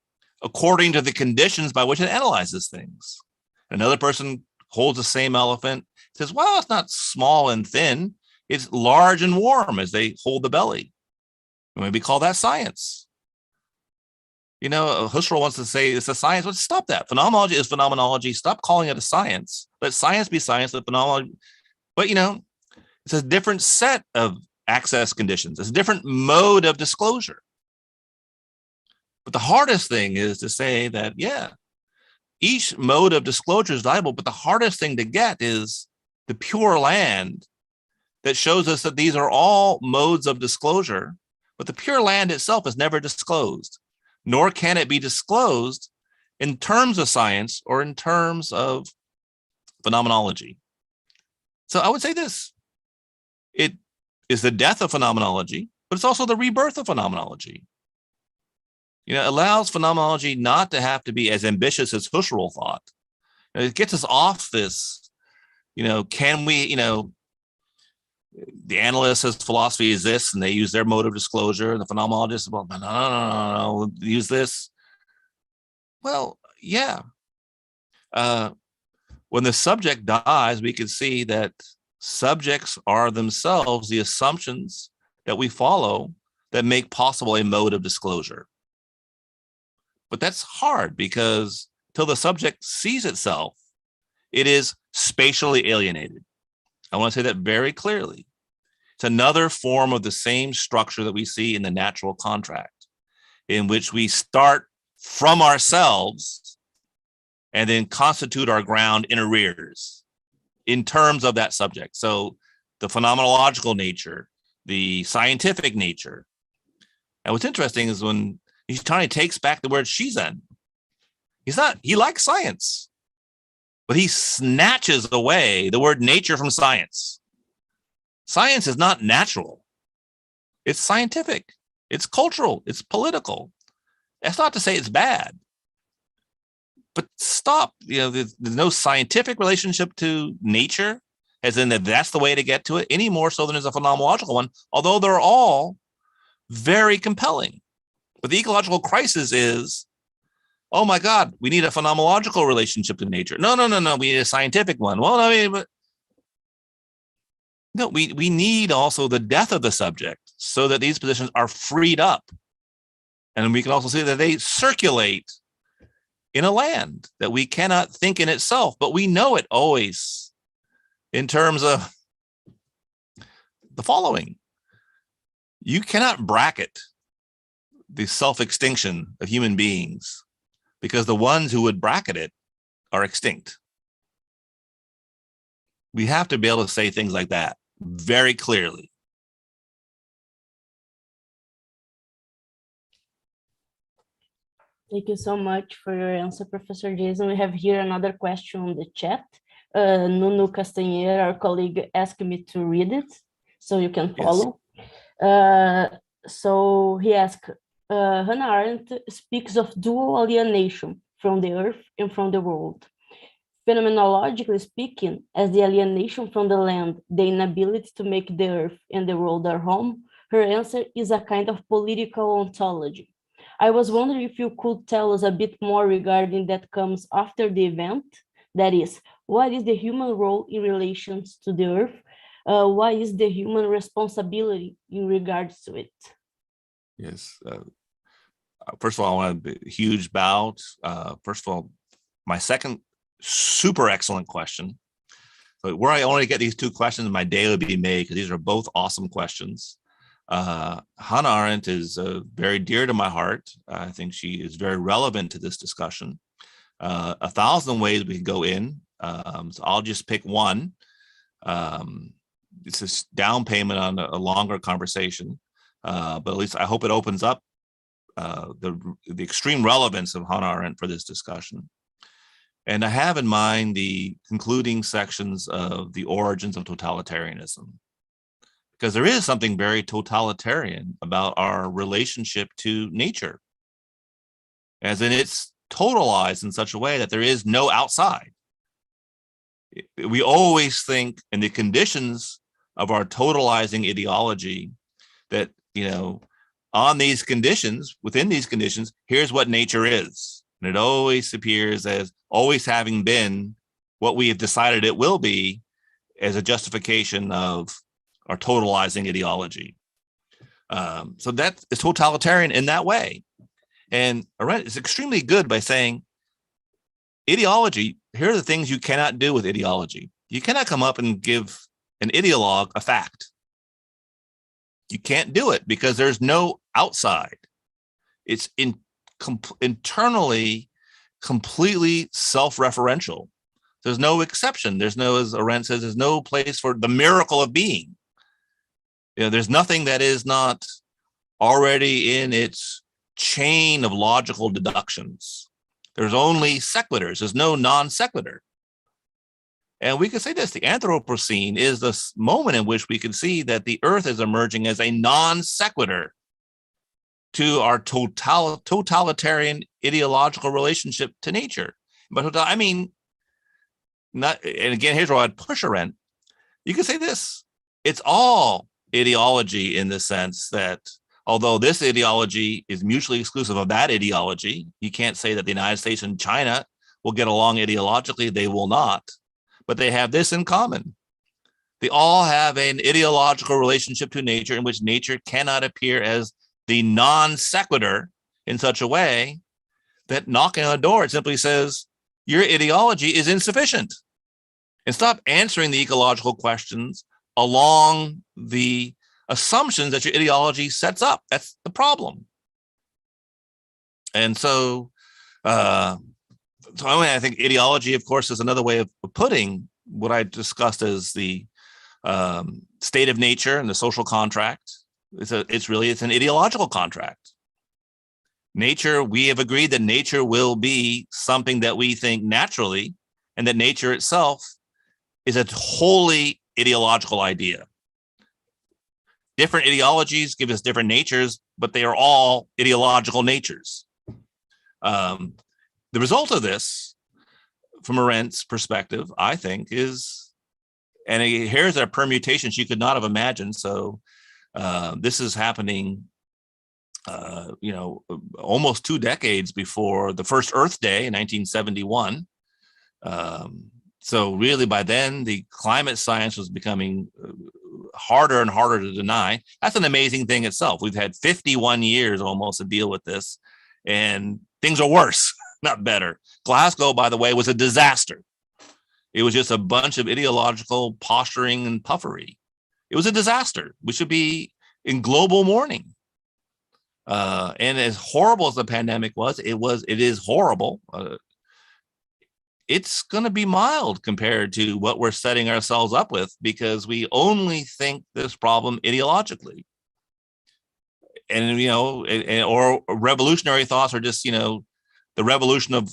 S2: according to the conditions by which it analyzes things. Another person holds the same elephant, says, well, it's not small and thin. It's large and warm as they hold the belly. Maybe call that science. Husserl wants to say it's a science. Let's stop that. Phenomenology is phenomenology. Stop calling it a science. Let science be science. Let phenomenology. But, it's a different set of access conditions. It's a different mode of disclosure. But the hardest thing is to say that, each mode of disclosure is valuable, but the hardest thing to get is the pure land that shows us that these are all modes of disclosure, but the pure land itself is never disclosed, nor can it be disclosed in terms of science or in terms of phenomenology. So I would say this: it is the death of phenomenology, but it's also the rebirth of phenomenology. It allows phenomenology not to have to be as ambitious as Husserl thought. It gets us off this, can we, the analyst says philosophy is this, and they use their mode of disclosure, and the phenomenologist, well, no, use this. Well, yeah. When the subject dies, we can see that subjects are themselves the assumptions that we follow that make possible a mode of disclosure. But that's hard because till the subject sees itself, it is spatially alienated. I want to say that very clearly. It's another form of the same structure that we see in the natural contract, in which we start from ourselves and then constitute our ground in arrears in terms of that subject. So the phenomenological nature, the scientific nature. And what's interesting is when Nishitani takes back the word shizen, he likes science, but he snatches away the word nature from science. Science is not natural. It's scientific. It's cultural. It's political. That's not to say it's bad. But stop. There's no scientific relationship to nature, as in that's the way to get to it, any more so than there's a phenomenological one, although they're all very compelling. But the ecological crisis is, oh my God, we need a phenomenological relationship to nature. No, we need a scientific one. Well, we need also the death of the subject so that these positions are freed up. And we can also see that they circulate in a land that we cannot think in itself, but we know it always in terms of the following. You cannot bracket the self-extinction of human beings because the ones who would bracket it are extinct. We have to be able to say things like that very clearly.
S3: Thank you so much for your answer, Professor Jason. We have here another question on the chat. Nuno Castanheira, our colleague, asked me to read it, so you can follow. Yes. So he asked, Hannah Arendt speaks of dual alienation from the earth and from the world. Phenomenologically speaking, as the alienation from the land, the inability to make the earth and the world our home, her answer is a kind of political ontology. I was wondering if you could tell us a bit more regarding that comes after the event. That is, what is the human role in relation to the earth? What is the human responsibility in regards to it?
S2: Yes. First of all, I want a huge bow. First of all, my second super excellent question. So were I only get these two questions, my day would be made because these are both awesome questions. Hannah Arendt is very dear to my heart. I think she is very relevant to this discussion. 1,000 ways we can go in. So I'll just pick one. It's a down payment on a longer conversation, but at least I hope it opens up the extreme relevance of Hannah Arendt for this discussion. And I have in mind the concluding sections of The Origins of Totalitarianism, because there is something very totalitarian about our relationship to nature, as in it's totalized in such a way that there is no outside. We always think in the conditions of our totalizing ideology that, on these conditions, within these conditions, here's what nature is. And it always appears as always having been what we have decided it will be, as a justification of our totalizing ideology. So that is totalitarian in that way. And Arendt is extremely good by saying, ideology, here are the things you cannot do with ideology. You cannot come up and give an ideologue a fact. You can't do it because there's no outside. It's internally completely self-referential. There's no exception. There's no, as Arendt says, there's no place for the miracle of being. There's nothing that is not already in its chain of logical deductions. There's only sequiturs. There's no non sequitur. And we could say this, the Anthropocene is the moment in which we can see that the earth is emerging as a non sequitur to our totalitarian ideological relationship to nature. But I mean, not, and again, here's where I'd push Arendt. You could say this, it's all ideology in the sense that although this ideology is mutually exclusive of that ideology, you can't say that the United States and China will get along ideologically, they will not, but they have this in common. They all have an ideological relationship to nature in which nature cannot appear as the non sequitur in such a way that knocking on a door, it simply says, your ideology is insufficient. And stop answering the ecological questions along the assumptions that your ideology sets up. That's the problem. And so I think ideology, of course, is another way of putting what I discussed as the state of nature and the social contract. It's an ideological contract. Nature, we have agreed that nature will be something that we think naturally, and that nature itself is a wholly ideological idea. Different ideologies give us different natures, but they are all ideological natures. The result of this, from Arendt's perspective, I think, is, and here's a permutation she could not have imagined. So this is happening, almost 2 decades before the first Earth Day in 1971. So really, by then, the climate science was becoming harder and harder to deny. That's an amazing thing itself. We've had 51 years almost to deal with this, and things are worse, not better. Glasgow, by the way, was a disaster. It was just a bunch of ideological posturing and puffery. It was a disaster. We should be in global mourning. And as horrible as the pandemic was, it is horrible. It's going to be mild compared to what we're setting ourselves up with, because we only think this problem ideologically. And, or revolutionary thoughts are just, the revolution of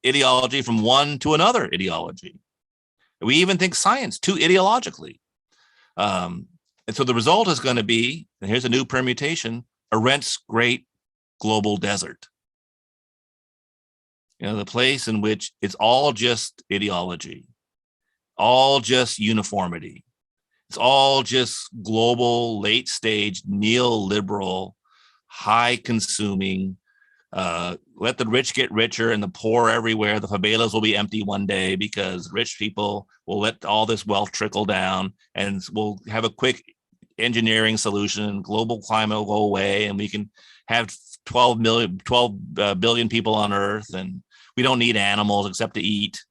S2: ideology from one to another ideology. We even think science too ideologically. And so the result is going to be, and here's a new permutation, Arendt's great global desert. The place in which it's all just ideology, all just uniformity. It's all just global, late stage, neoliberal, high consuming, let the rich get richer and the poor everywhere. The favelas will be empty one day because rich people will let all this wealth trickle down, and we'll have a quick engineering solution. Global climate will go away, and we can have 12 billion people on Earth, and we don't need animals except to eat.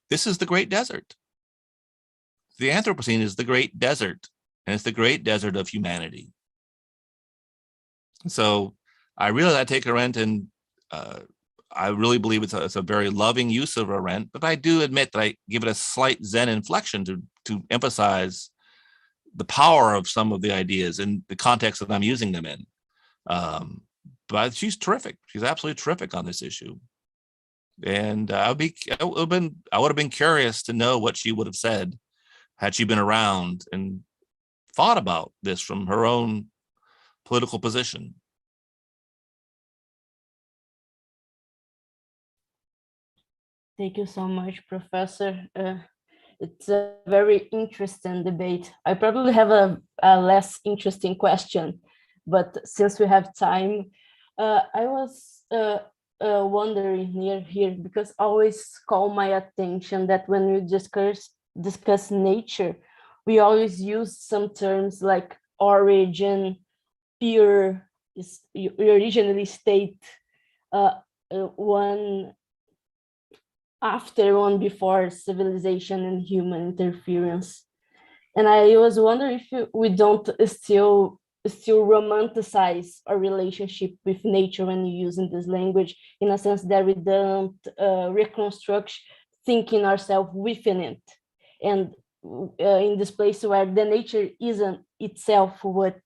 S2: This is the great desert. The Anthropocene is the great desert, and it's the great desert of humanity. So I really take Arendt, and I really believe it's a very loving use of Arendt, but I do admit that I give it a slight Zen inflection to emphasize the power of some of the ideas in the context that I'm using them in. But she's terrific. She's absolutely terrific on this issue. And I would have been curious to know what she would have said had she been around and thought about this from her own political position.
S3: Thank you so much, Professor. It's a very interesting debate. I probably have a less interesting question, but since we have time, I was wondering near here, because always call my attention that when we discuss nature, we always use some terms like origin, pure, originally state, one after, one before civilization and human interference. And I was wondering if we don't still romanticize our relationship with nature when using this language, in a sense that we don't reconstruct thinking ourselves within it. And in this place where the nature isn't itself what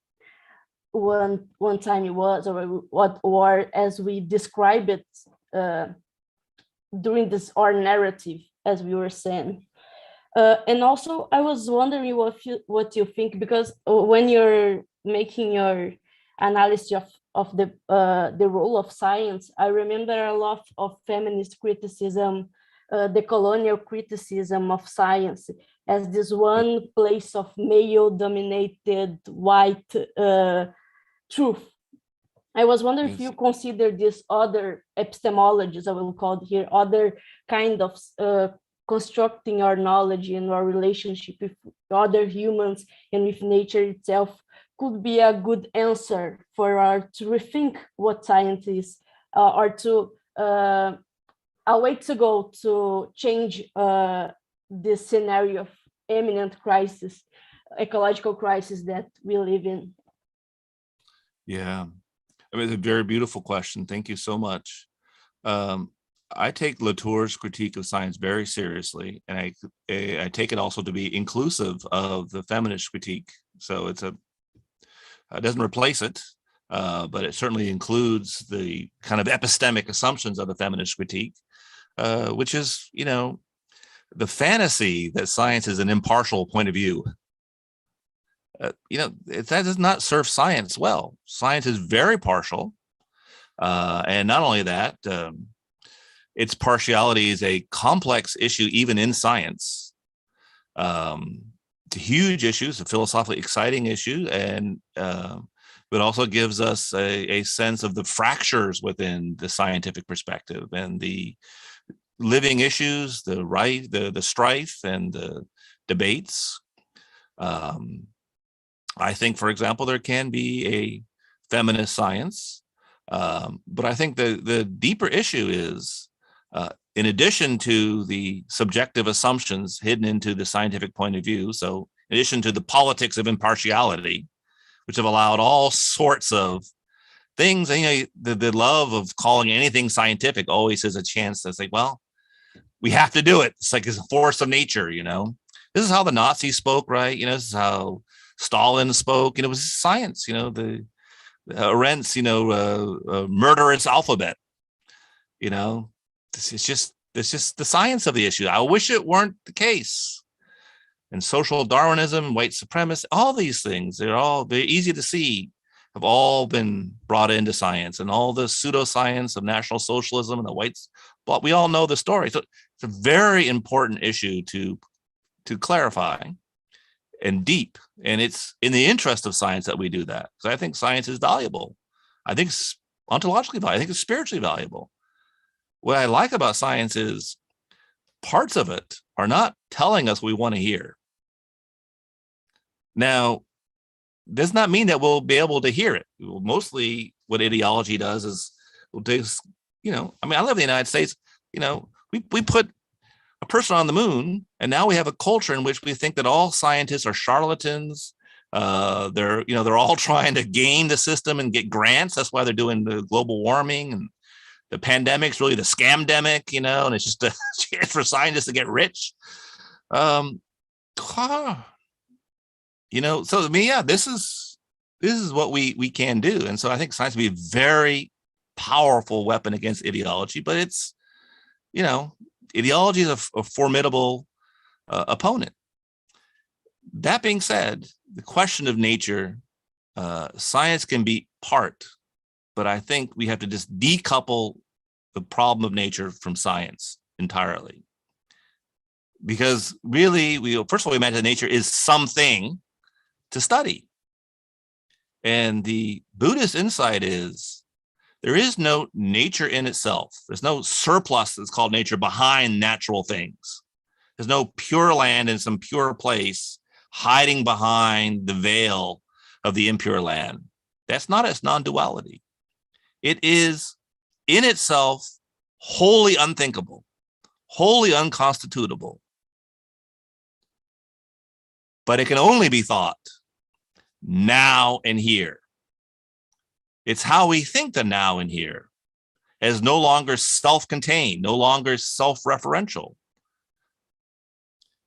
S3: one time it was, or as we describe it during this our narrative, as we were saying. And also, I was wondering what you think, because when you're making your analysis of the role of science, I remember a lot of feminist criticism, the colonial criticism of science as this one place of male-dominated white truth. I was wondering if you consider this other epistemologies, I will call it here, other kind of constructing our knowledge and our relationship with other humans and with nature itself could be a good answer for our to rethink what science is, or to a way to go to change this scenario of imminent crisis, ecological crisis that we live in.
S2: Yeah. I mean, it's a very beautiful question. Thank you so much. I take Latour's critique of science very seriously, and I take it also to be inclusive of the feminist critique. So it doesn't replace it, but it certainly includes the kind of epistemic assumptions of the feminist critique, which is, the fantasy that science is an impartial point of view. That does not serve science well. Science is very partial. And not only that, its partiality is a complex issue, even in science. It's a huge issue, it's a philosophically exciting issue, and but also gives us a sense of the fractures within the scientific perspective and the living issues, the strife and the debates. I think, for example, there can be a feminist science, but I think the deeper issue is, in addition to the subjective assumptions hidden into the scientific point of view, so in addition to the politics of impartiality, which have allowed all sorts of things, and, the love of calling anything scientific always has a chance to say, well, we have to do it. It's like it's a force of nature, This is how the Nazis spoke, right? This is how Stalin spoke. It was science, the Arendt's, murderous alphabet. It's just the science of the issue. I wish it weren't the case. And social Darwinism, white supremacy, all these things, they're easy to see, have all been brought into science, and all the pseudoscience of National Socialism and the whites. But we all know the story. So it's a very important issue to clarify and deep. And it's in the interest of science that we do that, because I think science is valuable. I think it's ontologically valuable. I think it's spiritually valuable. What I like about science is parts of it are not telling us what we want to hear. Now, does not mean that we'll be able to hear it. Mostly what ideology does is, I live in the United States, we put a person on the moon, and now we have a culture in which we think that all scientists are charlatans. They're all trying to game the system and get grants. That's why they're doing the global warming, and the pandemic's really the scamdemic, and it's just a chance for scientists to get rich. So to me, this is what we can do. And so I think science can be a very powerful weapon against ideology, but it's ideology is a formidable opponent. That being said, the question of nature, science can be part, but I think we have to just decouple the problem of nature from science entirely. Because really, first of all, we imagine that nature is something to study. And the Buddhist insight is there is no nature in itself. There's no surplus that's called nature behind natural things. There's no pure land in some pure place hiding behind the veil of the impure land. That's not its non-duality. It is in itself wholly unthinkable, wholly unconstitutable. But it can only be thought now and here. It's how we think the now and here as no longer self-contained, no longer self-referential.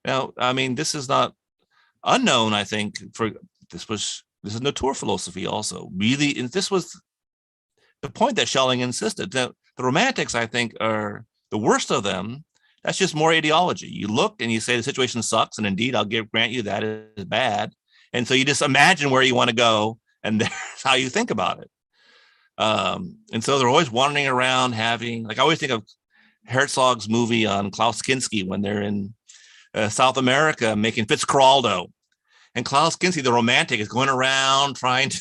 S2: Now, I mean, this is not unknown, I think, this is naturphilosophy also. Really, this was the point that Schelling insisted. That the Romantics, I think, are the worst of them. That's just more ideology. You look and you say the situation sucks, and indeed, I'll grant you that is bad. And so you just imagine where you want to go, and that's how you think about it. And so they're always wandering around having, like I always think of Herzog's movie on Klaus Kinski when they're in South America making Fitzcarraldo. And Klaus Kinski, the romantic, is going around trying to,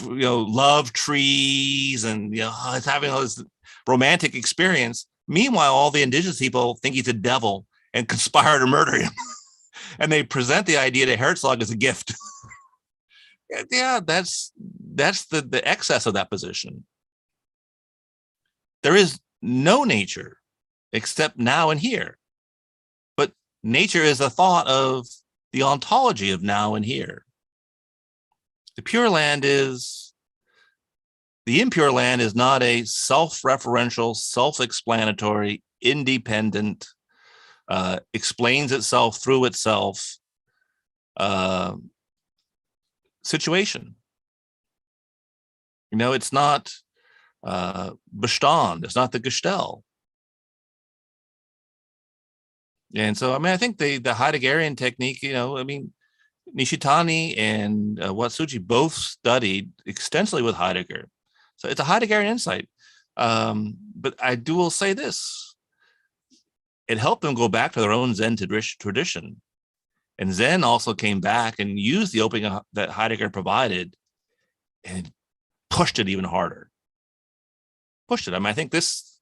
S2: love trees and, it's having all this romantic experience. Meanwhile, all the indigenous people think he's a devil and conspire to murder him. And they present the idea to Herzog as a gift. Yeah, that's the excess of that position. There is no nature except now and here. But nature is a thought of the ontology of now and here. The Pure Land is, the impure land is not a self-referential, self-explanatory, independent, explains itself through itself situation. It's not Bestand, it's not the Gestell. And so, I think the Heideggerian technique, Nishitani and Watsuji both studied extensively with Heidegger. So it's a Heideggerian insight. But I will say this, it helped them go back to their own Zen tradition. And Zen also came back and used the opening that Heidegger provided and pushed it even harder. Pushed it. I think these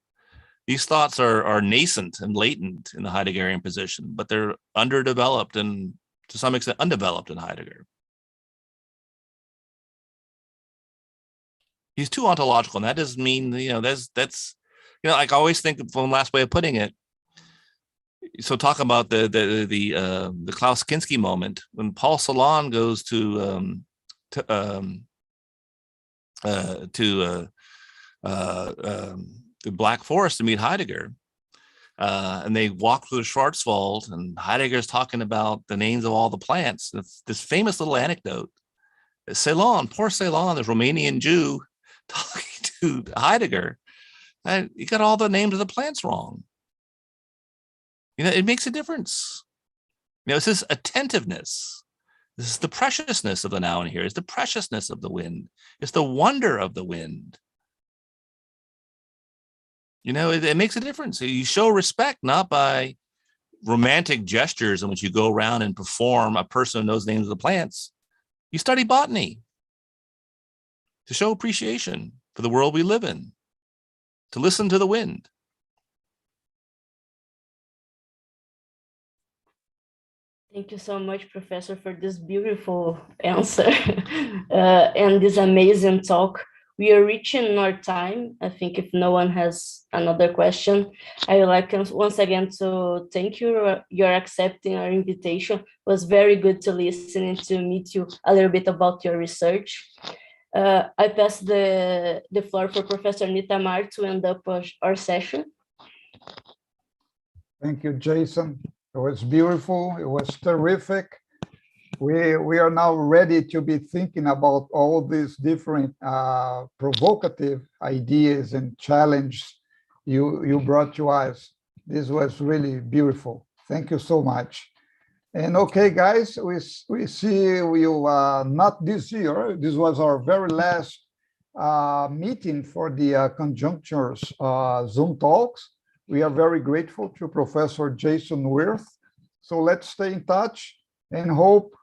S2: thoughts are nascent and latent in the Heideggerian position, but they're underdeveloped and to some extent undeveloped in Heidegger. He's too ontological, and that doesn't mean, that's like I always think from the last way of putting it. So talk about the Klaus Kinski moment when Paul Celan goes to the Black Forest to meet Heidegger, and they walk through the Schwarzwald, and Heidegger's talking about the names of all the plants. This famous little anecdote: Celan, poor Celan, this Romanian Jew, talking to Heidegger, and you got all the names of the plants wrong. It makes a difference. It's this attentiveness. This is the preciousness of the now and here. It's the preciousness of the wind. It's the wonder of the wind. It makes a difference. You show respect not by romantic gestures in which you go around and perform a person who knows the names of the plants. You study botany to show appreciation for the world we live in, to listen to the wind.
S3: Thank you so much, Professor, for this beautiful answer and this amazing talk. We are reaching our time. I think if no one has another question, I would like once again to thank you. You're accepting our invitation. It was very good to listen and to meet you a little bit about your research. I pass the floor for Professor Nythamar to end up our session.
S1: Thank you, Jason. It was beautiful. It was terrific. We are now ready to be thinking about all these different provocative ideas and challenges you brought to us. This was really beautiful. Thank you so much. And okay, guys, we see you not this year. This was our very last meeting for the Conjunctures Zoom talks. We are very grateful to Professor Jason Wirth. So let's stay in touch and hope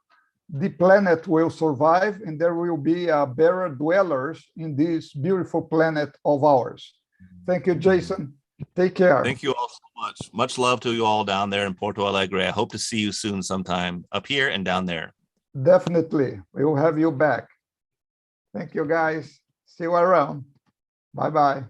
S1: the planet will survive and there will be better dwellers in this beautiful planet of ours. Thank you, Jason. Take care.
S2: Thank you all so much. Much love to you all down there in Porto Alegre. I hope to see you soon sometime up here and down there.
S1: Definitely. We will have you back. Thank you, guys. See you around. Bye-bye.